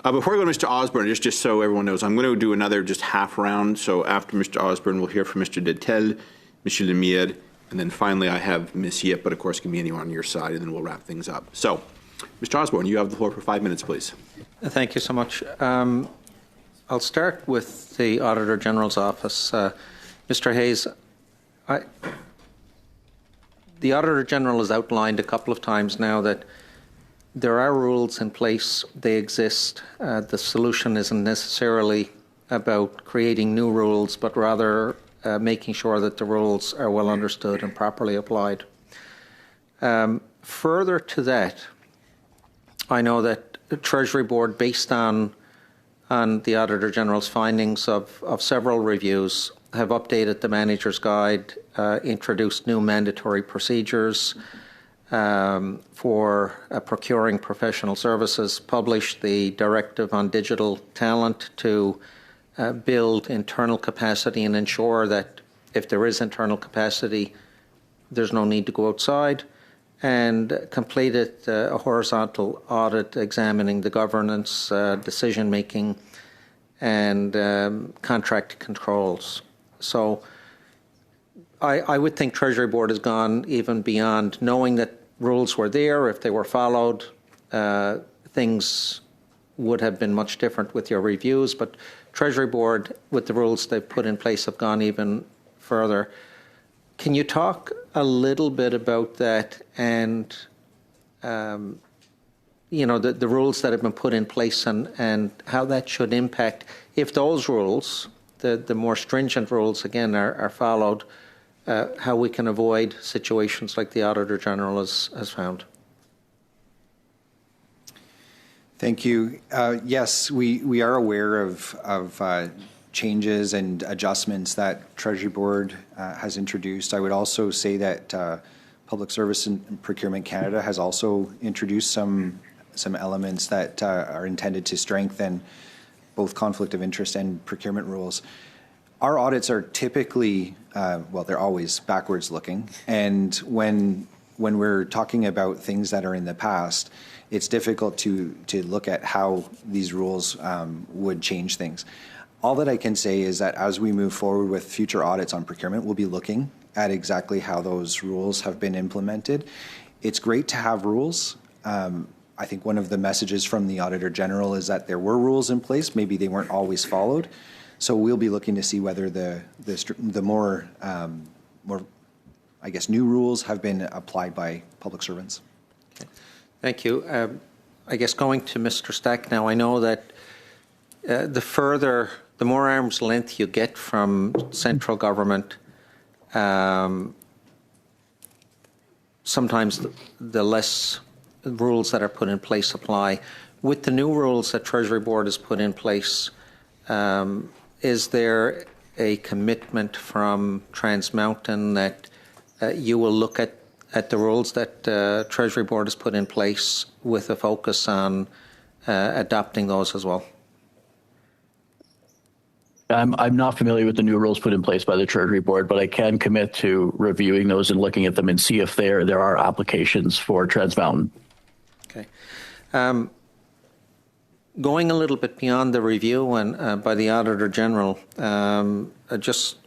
Before we go to Mr. Osborne, just so everyone knows, I'm going to do another just half round. So after Mr. Osborne, we'll hear from Mr. Detel, Mr. Lemire, and then finally I have Ms. Yip, but of course can be anyone on your side, and then we'll wrap things up. So, Mr. Osborne, you have the floor for 5 minutes, please. Thank you so much. I'll start with the Auditor General's office. Mr. Hayes, the Auditor General has outlined a couple of times now that there are rules in place, they exist. The solution isn't necessarily about creating new rules, but rather making sure that the rules are well understood and properly applied. Further to that, I know that the Treasury Board, based on the Auditor General's findings of several reviews, have updated the Manager's Guide, introduced new mandatory procedures, for procuring professional services, published the Directive on Digital Talent to build internal capacity and ensure that if there is internal capacity, there's no need to go outside, and completed a horizontal audit examining the governance, decision-making, and contract controls. So I would think Treasury Board has gone even beyond knowing that rules were there. If they were followed, things would have been much different with your reviews. But Treasury Board, with the rules they've put in place, have gone even further. Can you talk a little bit about that and, the rules that have been put in place and how that should impact, if those rules, the more stringent rules, again, are followed, how we can avoid situations like the Auditor General has found? Thank you. Yes, we are aware of changes and adjustments that Treasury Board has introduced. I would also say that Public Service and Procurement Canada has also introduced some elements that are intended to strengthen both conflict of interest and procurement rules. Our audits are typically, they're always backwards looking. And when when we're talking about things that are in the past, it's difficult to look at how these rules would change things. All that I can say is that as we move forward with future audits on procurement, we'll be looking at exactly how those rules have been implemented. It's great to have rules. I think one of the messages from the Auditor General is that there were rules in place, maybe they weren't always followed. So we'll be looking to see whether the more, I guess, new rules have been applied by public servants. Okay. Thank you. I guess going to Mr. Stack now, I know that the more arm's length you get from central government, sometimes the less rules that are put in place apply. With the new rules that Treasury Board has put in place, is there a commitment from Trans Mountain that you will look at the rules that Treasury Board has put in place with a focus on adopting those as well? I'm not familiar with the new rules put in place by the Treasury Board, but I can commit to reviewing those and looking at them and see if there are applications for Trans Mountain. Okay. Going a little bit beyond the review and by the Auditor General, I just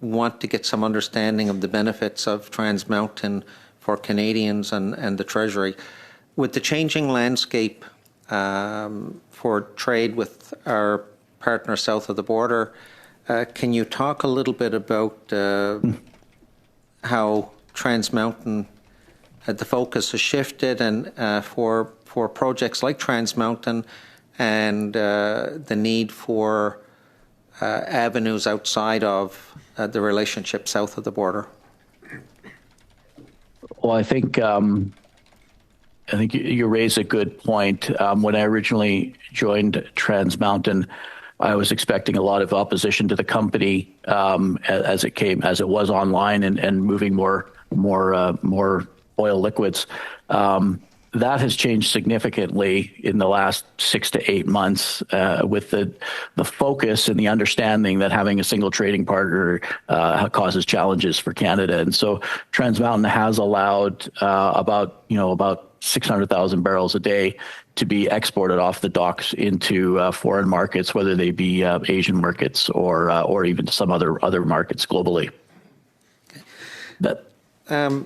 want to get some understanding of the benefits of Trans Mountain for Canadians and the Treasury. With the changing landscape for trade with our partner south of the border, can you talk a little bit about how Trans Mountain, the focus has shifted and for projects like Trans Mountain and the need for avenues outside of the relationship south of the border? Well, I think you raise a good point. When I originally joined Trans Mountain, I was expecting a lot of opposition to the company as it was online and moving more oil liquids. That has changed significantly in the last 6 to 8 months with the focus and the understanding that having a single trading partner causes challenges for Canada. And so Trans Mountain has allowed about 600,000 barrels a day to be exported off the docks into foreign markets, whether they be Asian markets or even some other markets globally. Okay.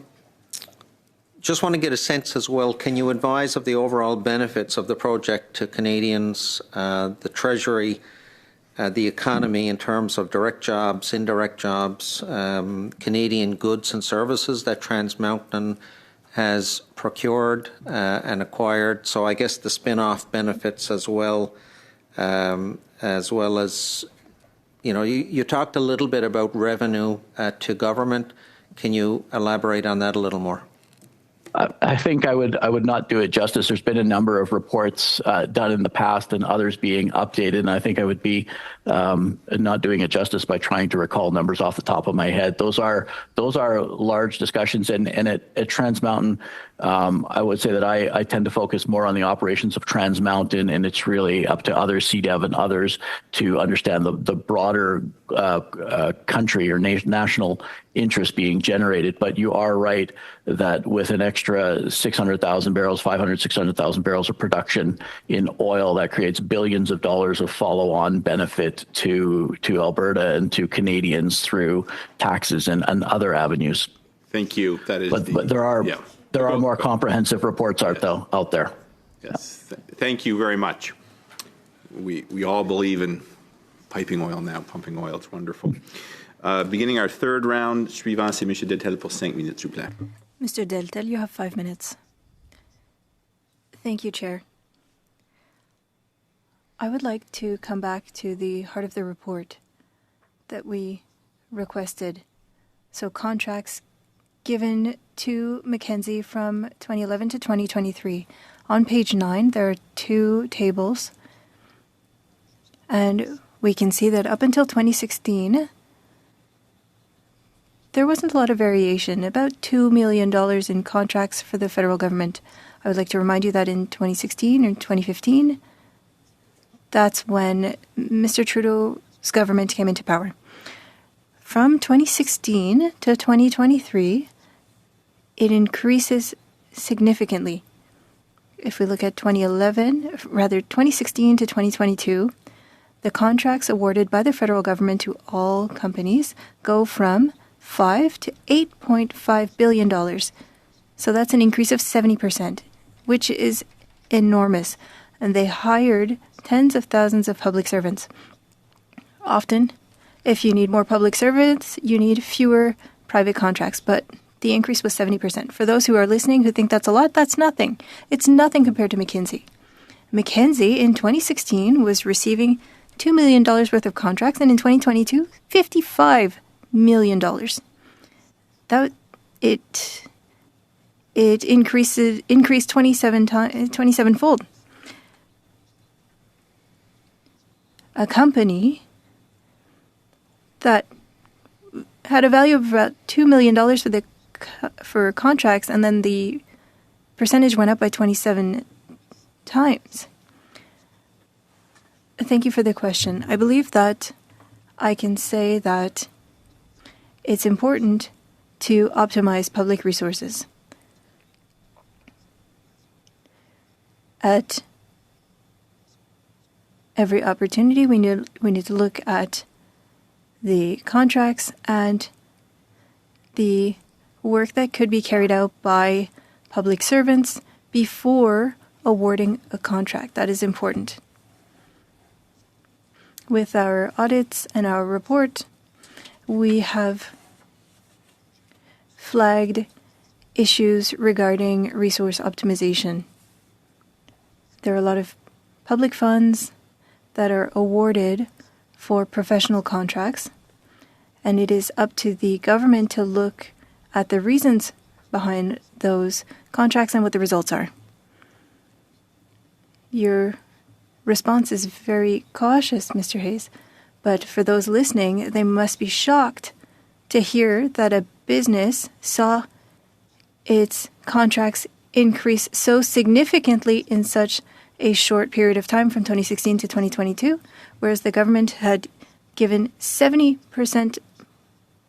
Just want to get a sense as well, can you advise of the overall benefits of the project to Canadians, the Treasury, the economy in terms of direct jobs, indirect jobs, Canadian goods and services that Trans Mountain has procured and acquired? So I guess the spin-off benefits as well as, you talked a little bit about revenue to government. Can you elaborate on that a little more? I think I would not do it justice. There's been a number of reports done in the past and others being updated, and I think I would be not doing it justice by trying to recall numbers off the top of my head. Those are large discussions, and at Trans Mountain, I would say that I tend to focus more on the operations of Trans Mountain, and it's really up to other CDEV and others to understand the broader country or national interest being generated. But you are right that with an extra 600,000 barrels, 600,000 barrels of production in oil, that creates billions of dollars of follow-on benefit to Alberta and to Canadians through taxes and other avenues. Thank you. That is. But there are more comprehensive reports out there. Yes. Thank you very much. We all believe in piping oil now, pumping oil. It's wonderful. Beginning our third round, suivant, c'est M. Deltel pour 5 minutes, s'il vous plaît. Mr. Deltel, you have 5 minutes. Thank you, Chair. I would like to come back to the heart of the report that we requested. So contracts given to Mackenzie from 2011 to 2023. On page 9, there are 2 tables. And we can see that up until 2016, there wasn't a lot of variation, about $2 million in contracts for the federal government. I would like to remind you that in 2016 or 2015, that's when Mr. Trudeau's government came into power. From 2016 to 2023, it increases significantly. If we look at 2016 to 2022, the contracts awarded by the federal government to all companies go from $5 to $8.5 billion. So that's an increase of 70%, which is enormous. And they hired tens of thousands of public servants. Often, if you need more public servants, you need fewer private contracts, but the increase was 70%. For those who are listening who think that's a lot, that's nothing. It's nothing compared to McKinsey. McKinsey in 2016 was receiving $2 million worth of contracts, and in 2022, $55 million. It increased 27-fold. A company that had a value of about $2 million for contracts, and then the percentage went up by 27 times. Thank you for the question. I believe that I can say that it's important to optimize public resources. At every opportunity, we need to look at the contracts and the work that could be carried out by public servants before awarding a contract. That is important. With our audits and our report, we have flagged issues regarding resource optimization. There are a lot of public funds that are awarded for professional contracts, and it is up to the government to look at the reasons behind those contracts and what the results are. Your response is very cautious, Mr. Hayes, but for those listening, they must be shocked to hear that a business saw its contracts increase so significantly in such a short period of time from 2016 to 2022, whereas the government had given 70%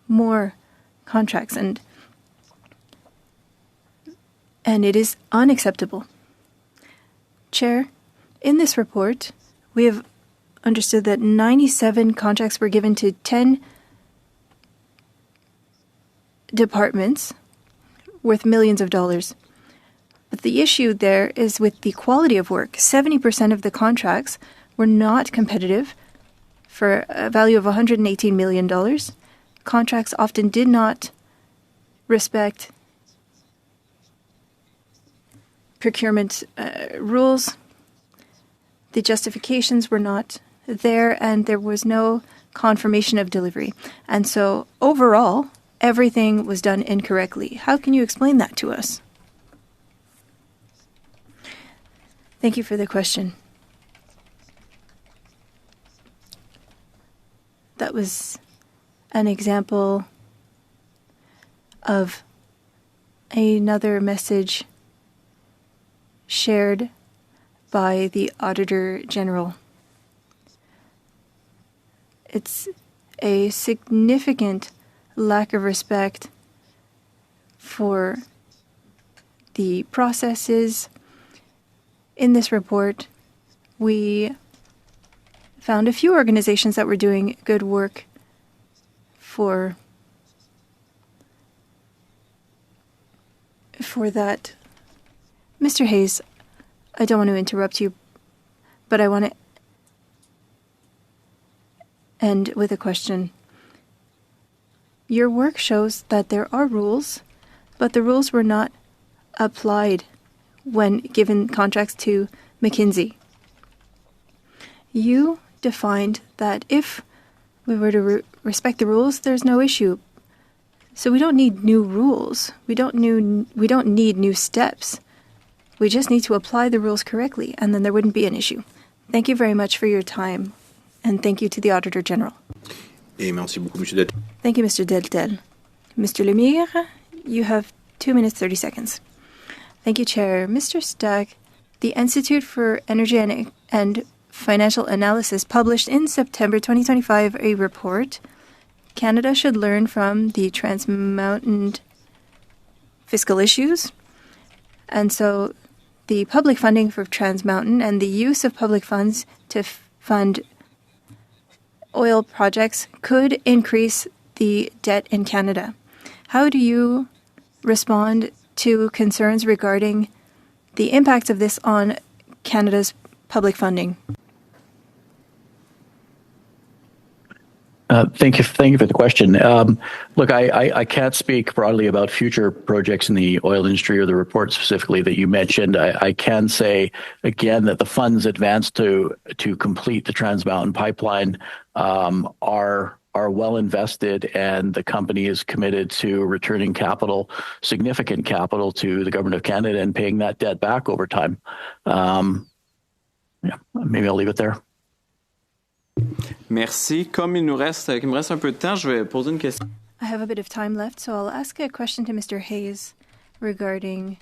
more contracts, and it is unacceptable. Chair, in this report, we have understood that 97 contracts were given to 10 departments worth millions of dollars. But the issue there is with the quality of work. 70% of the contracts were not competitive for a value of $118 million. Contracts often did not respect procurement rules. The justifications were not there, and there was no confirmation of delivery. And so overall, everything was done incorrectly. How can you explain that to us? Thank you for the question. That was an example of another message shared by the Auditor General. It's a significant lack of respect for the processes. In this report, we found a few organizations that were doing good work for that. Mr. Hayes, I don't want to interrupt you, but I want to end with a question. Your work shows that there are rules, but the rules were not applied when given contracts to McKinsey. You defined that if we were to respect the rules, there's no issue. So we don't need new rules. We don't need new steps. We just need to apply the rules correctly, and then there wouldn't be an issue. Thank you very much for your time, and thank you to the Auditor General. Merci beaucoup, Monsieur Deltel. Thank you, Mr. Deltel. Mr. Lemire, you have 2 minutes, 30 seconds. Thank you, Chair. Mr. Stack, the Institute for Energy and Financial Analysis published in September 2025 a report, Canada should learn from the Trans Mountain fiscal issues. And so the public funding for Trans Mountain and the use of public funds to fund oil projects could increase the debt in Canada. How do you respond to concerns regarding the impacts of this on Canada's public funding? Thank you for the question. Look, I can't speak broadly about future projects in the oil industry or the report specifically that you mentioned. I can say again that the funds advanced to complete the Trans Mountain pipeline are well invested, and the company is committed to returning significant capital to the government of Canada and paying that debt back over time. Maybe I'll leave it there. Merci. Comme il me reste un peu de temps, je vais poser une question. I have a bit of time left, so I'll ask a question to Mr. Hayes regarding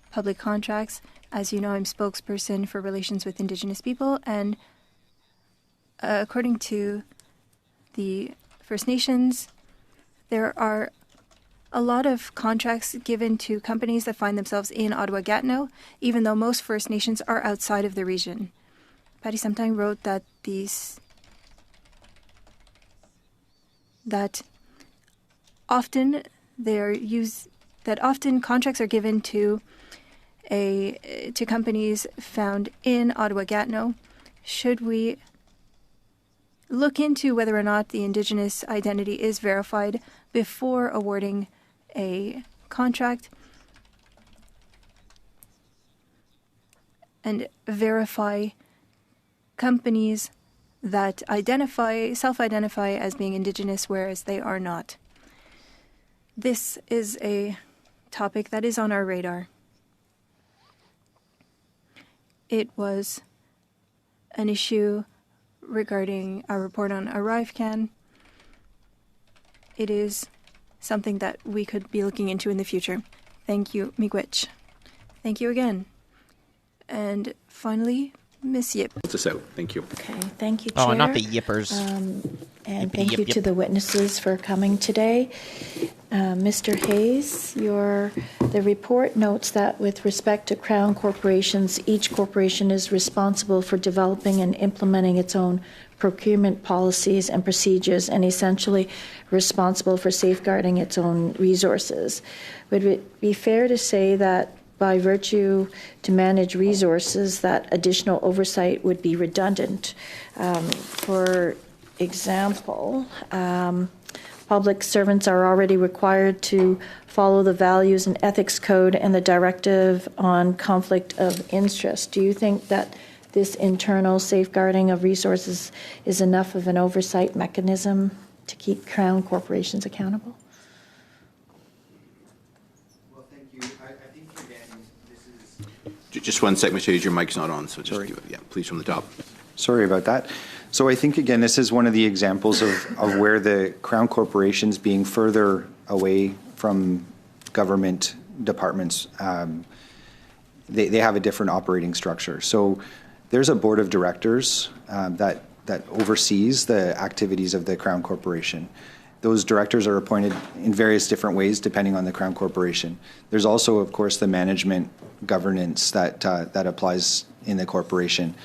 public contracts. As you know, I'm spokesperson for relations with Indigenous people, and according to the First Nations, there are a lot of contracts given to companies that find themselves in Ottawa-Gatineau, even though most First Nations are outside of the region. Patty Somtang wrote that often contracts are given to companies found in Ottawa-Gatineau. Should we look into whether or not the Indigenous identity is verified before awarding a contract, and verify companies that self-identify as being Indigenous, whereas they are not? This is a topic that is on our radar. It was an issue regarding our report on ArriveCan. It is something that we could be looking into in the future. Thank you, Miigwech. Thank you again. And finally, Ms. Yip. Close this out. Thank you. Okay, thank you, Chair. Oh, not the yippers. And thank you to the witnesses for coming today. Mr. Hayes, the report notes that with respect to Crown corporations, each corporation is responsible for developing and implementing its own procurement policies and procedures, and essentially responsible for safeguarding its own resources. Would it be fair to say that by virtue to manage resources, that additional oversight would be redundant? For example, public servants are already required to follow the values and ethics code and the directive on conflict of interest. Do you think that this internal safeguarding of resources is enough of an oversight mechanism to keep Crown corporations accountable? Well, thank you. I think, again, this is... Just one second, Mr. Hayes, your mic's not on, so just do it. Yeah, please, from the top. Sorry about that. So I think, again, this is one of the examples of where the Crown corporations being further away from government departments, they have a different operating structure. So there's a board of directors that oversees the activities of the Crown Corporation. Those directors are appointed in various different ways depending on the Crown Corporation. There's also, of course, the management governance that applies in the corporation.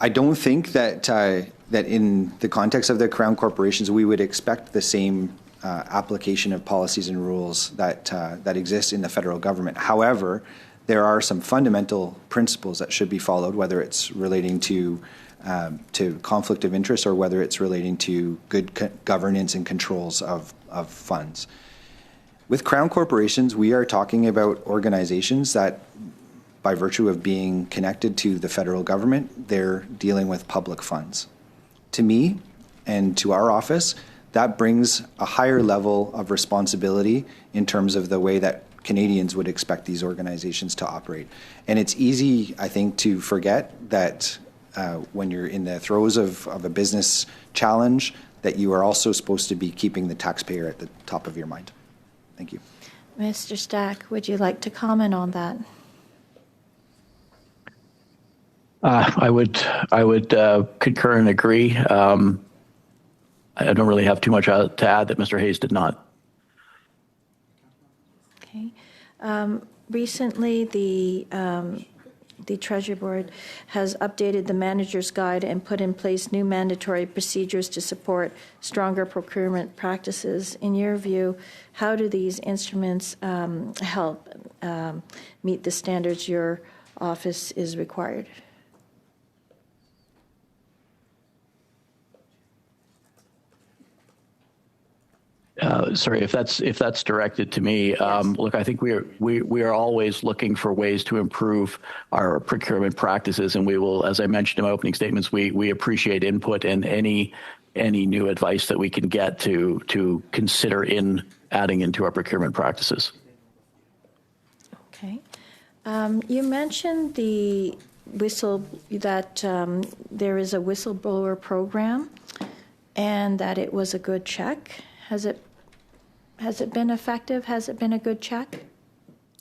I don't think that in the context of the Crown corporations we would expect the same application of policies and rules that exist in the federal government. However, there are some fundamental principles that should be followed, whether it's relating to conflict of interest or whether it's relating to good governance and controls of funds. With Crown corporations, we are talking about organizations that, by virtue of being connected to the federal government, they're dealing with public funds. To me and to our office, that brings a higher level of responsibility in terms of the way that Canadians would expect these organizations to operate. And it's easy, I think, to forget that when you're in the throes of a business challenge, that you are also supposed to be keeping the taxpayer at the top of your mind. Thank you. Mr. Stack, would you like to comment on that? I would concur and agree. I don't really have too much to add that Mr. Hayes did not. Okay. Recently, the Treasury Board has updated the manager's guide and put in place new mandatory procedures to support stronger procurement practices. In your view, how do these instruments help meet the standards your office is required? Sorry, if that's directed to me. Yes. Look, I think we are always looking for ways to improve our procurement practices, and we will, as I mentioned in my opening statements, we appreciate input and any new advice that we can get to consider in adding into our procurement practices. Okay. You mentioned there is a whistleblower program, and that it was a good check. Has it been effective? Has it been a good check?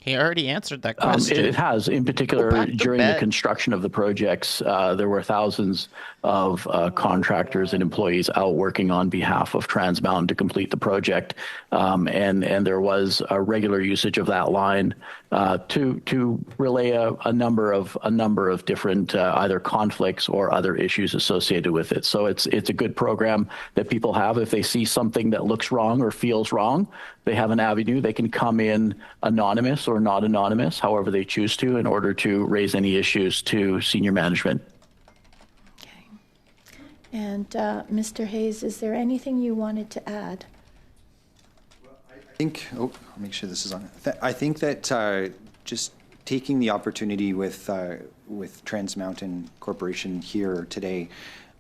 He already answered that question. It has. In particular, during the construction of the projects, there were thousands of contractors and employees out working on behalf of Trans Mountain to complete the project, and there was a regular usage of that line to relay a number of different either conflicts or other issues associated with it. So it's a good program that people have. If they see something that looks wrong or feels wrong, they have an avenue. They can come in anonymous or not anonymous, however they choose to, in order to raise any issues to senior management. Okay. And Mr. Hayes, is there anything you wanted to add? I think, I'll make sure this is on. I think that just taking the opportunity with Trans Mountain Corporation here today,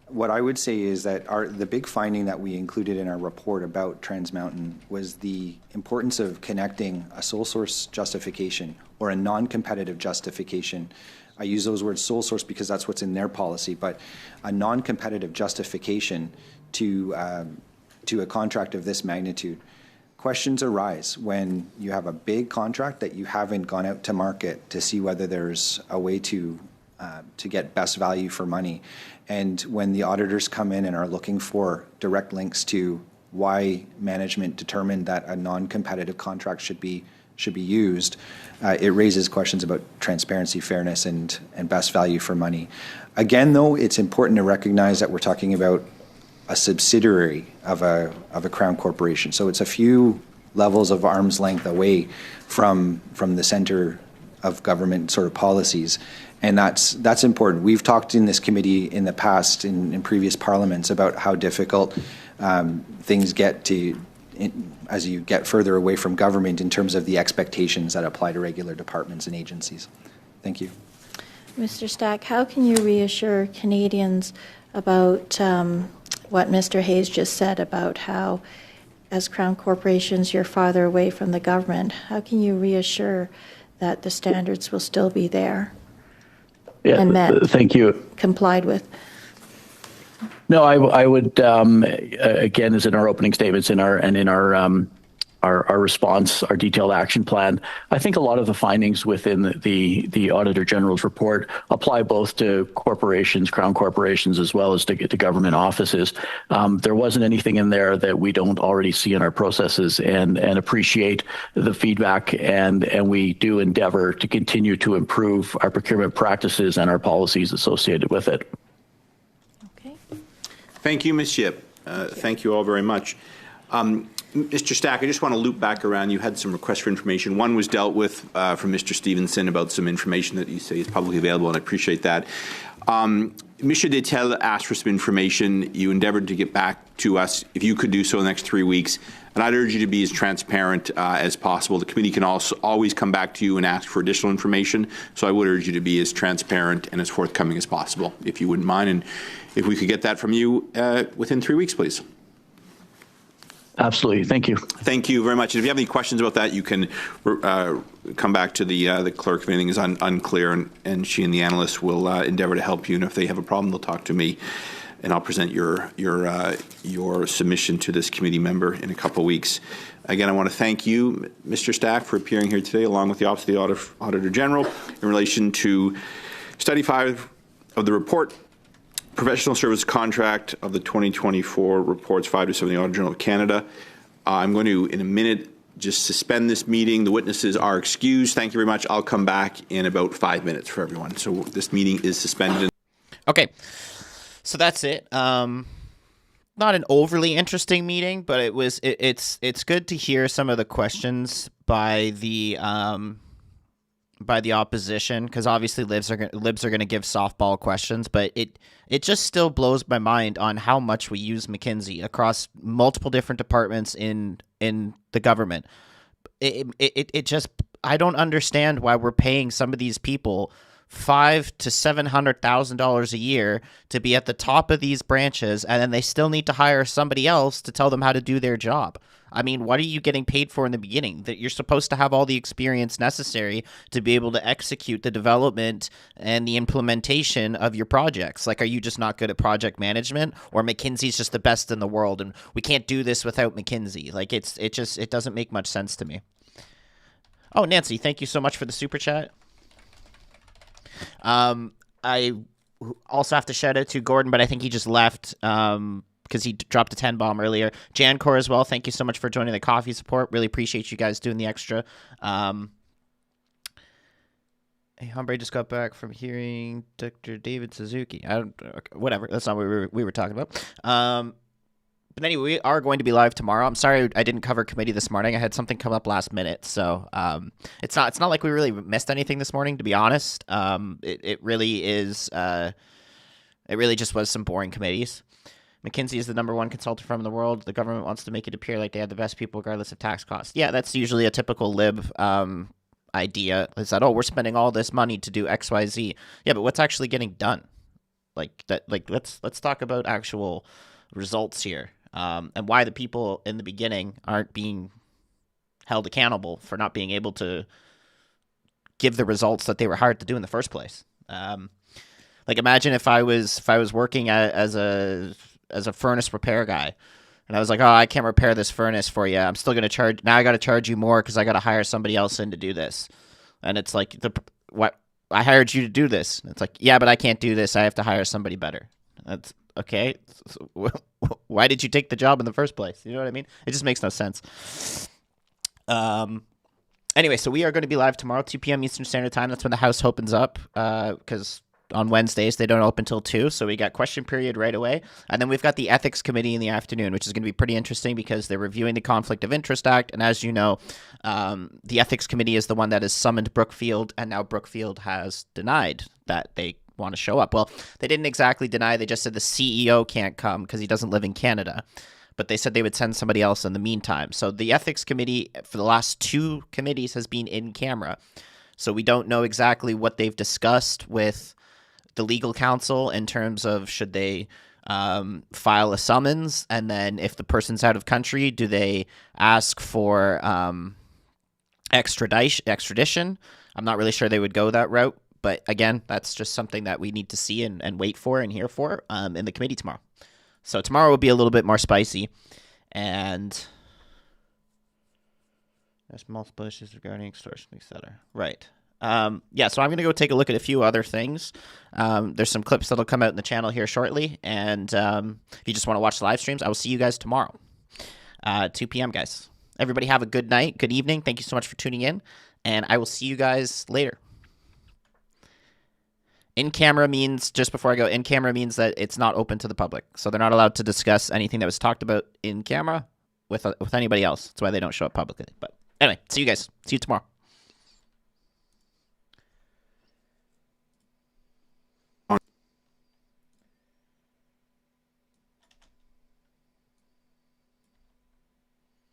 what I would say is that the big finding that we included in our report about Trans Mountain was the importance of connecting a sole source justification or a non-competitive justification. I use those words sole source because that's what's in their policy, but a non-competitive justification to a contract of this magnitude. Questions arise when you have a big contract that you haven't gone out to market to see whether there's a way to get best value for money. And when the auditors come in and are looking for direct links to why management determined that a non-competitive contract should be used, it raises questions about transparency, fairness, and best value for money. Again, though, it's important to recognize that we're talking about a subsidiary of a Crown corporation. So it's a few levels of arm's length away from the center of government sort of policies. And that's important. We've talked in this committee in the past, in previous parliaments, about how difficult things get as you get further away from government in terms of the expectations that apply to regular departments and agencies. Thank you. Mr. Stack, how can you reassure Canadians about what Mr. Hayes just said about how, as Crown corporations, you're farther away from the government? How can you reassure that the standards will still be there? Yeah, and met, thank you. Complied with? No, I would again, as in our opening statements, in our response, our detailed action plan. I think a lot of the findings within the Auditor General's report apply both to corporations, Crown corporations, as well as to government offices. There wasn't anything in there that we don't already see in our processes, and appreciate the feedback, and we do endeavor to continue to improve our procurement practices and our policies associated with it. Okay. Thank you, Ms. Yip. Thank you all very much. Mr. Stack, I just want to loop back around. You had some requests for information. One was dealt with from Mr. Stevenson about some information that you say is publicly available, and I appreciate that. Mr. Detel asked for some information. You endeavored to get back to us. If you could do so in the next 3 weeks, and I'd urge you to be as transparent as possible. The committee can also always come back to you and ask for additional information, so I would urge you to be as transparent and as forthcoming as possible, if you wouldn't mind. And if we could get that from you within 3 weeks, please. Absolutely. Thank you. Thank you very much. And if you have any questions about that, you can come back to the clerk if anything is unclear, and she and the analysts will endeavor to help you. And if they have a problem, they'll talk to me, and I'll present your submission to this committee member in a couple of weeks. Again, I want to thank you, Mr. Stack, for appearing here today, along with the Office of the Auditor General, in relation to Study 5 of the report, Professional Service Contract of the 2024 reports 5 to 7 of the Auditor General of Canada. I'm going to, in a minute, just suspend this meeting. The witnesses are excused. Thank you very much. I'll come back in about 5 minutes for everyone. So this meeting is suspended. Okay, so that's it. Not an overly interesting meeting, but it's good to hear some of the questions by the opposition, because obviously libs are going to give softball questions, but it just still blows my mind on how much we use McKinsey across multiple different departments in the government. It just, I don't understand why we're paying some of these people $500,000 to $700,000 a year to be at the top of these branches, and then they still need to hire somebody else to tell them how to do their job. I mean, what are you getting paid for in the beginning? That you're supposed to have all the experience necessary to be able to execute the development and the implementation of your projects. Like, are you just not good at project management, or McKinsey's just the best in the world and we can't do this without McKinsey? Like, it doesn't make much sense to me. Oh, Nancy, thank you so much for the super chat. I also have to shout out to Gordon, but I think he just left because he dropped a 10 bomb earlier. Jancor as well, thank you so much for joining the coffee support. Really appreciate you guys doing the extra. Hey, Humbre just got back from hearing Dr. David Suzuki. Whatever, that's not what we were talking about. But anyway, we are going to be live tomorrow. I'm sorry I didn't cover committee this morning. I had something come up last minute, so it's not like we really missed anything this morning, to be honest. It really is. It really just was some boring committees. McKinsey is the #1 consulting firm in the world. The government wants to make it appear like they have the best people regardless of tax costs. Yeah, that's usually a typical lib idea. Is that, oh, we're spending all this money to do X, Y, Z. Yeah, but what's actually getting done? Let's talk about actual results here. And why the people in the beginning aren't being held accountable for not being able to give the results that they were hired to do in the first place. Like, imagine if I was working as a furnace repair guy, and I was like, oh, I can't repair this furnace for you. I'm still going to charge. Now I got to charge you more because I got to hire somebody else in to do this. And it's like, what? I hired you to do this. And it's like, yeah, but I can't do this. I have to hire somebody better. That's okay. So, why did you take the job in the first place? You know what I mean? It just makes no sense. Anyway, so we are going to be live tomorrow, 2 p.m. Eastern Standard Time. That's when the House opens up, because on Wednesdays they don't open till 2. So we got question period right away. And then we've got the Ethics Committee in the afternoon, which is going to be pretty interesting because they're reviewing the Conflict of Interest Act. And as you know, the Ethics Committee is the one that has summoned Brookfield, and now Brookfield has denied that they want to show up. Well, they didn't exactly deny. They just said the CEO can't come because he doesn't live in Canada. But they said they would send somebody else in the meantime. So the Ethics Committee for the last 2 committees has been in camera. So we don't know exactly what they've discussed with the legal counsel in terms of should they file a summons, and then if the person's out of country, do they ask for extradition? I'm not really sure they would go that route. But again, that's just something that we need to see and wait for and hear for in the committee tomorrow. So tomorrow will be a little bit more spicy. And there's multiple issues regarding extortion, etc. Right. Yeah, so I'm going to go take a look at a few other things. There's some clips that'll come out in the channel here shortly. And if you just want to watch the live streams, I will see you guys tomorrow. 2 p.m., guys. Everybody have a good night, good evening. Thank you so much for tuning in. And I will see you guys later. In camera means, just before I go, in camera means that it's not open to the public. So they're not allowed to discuss anything that was talked about in camera with anybody else. That's why they don't show up publicly. But anyway, see you guys. See you tomorrow.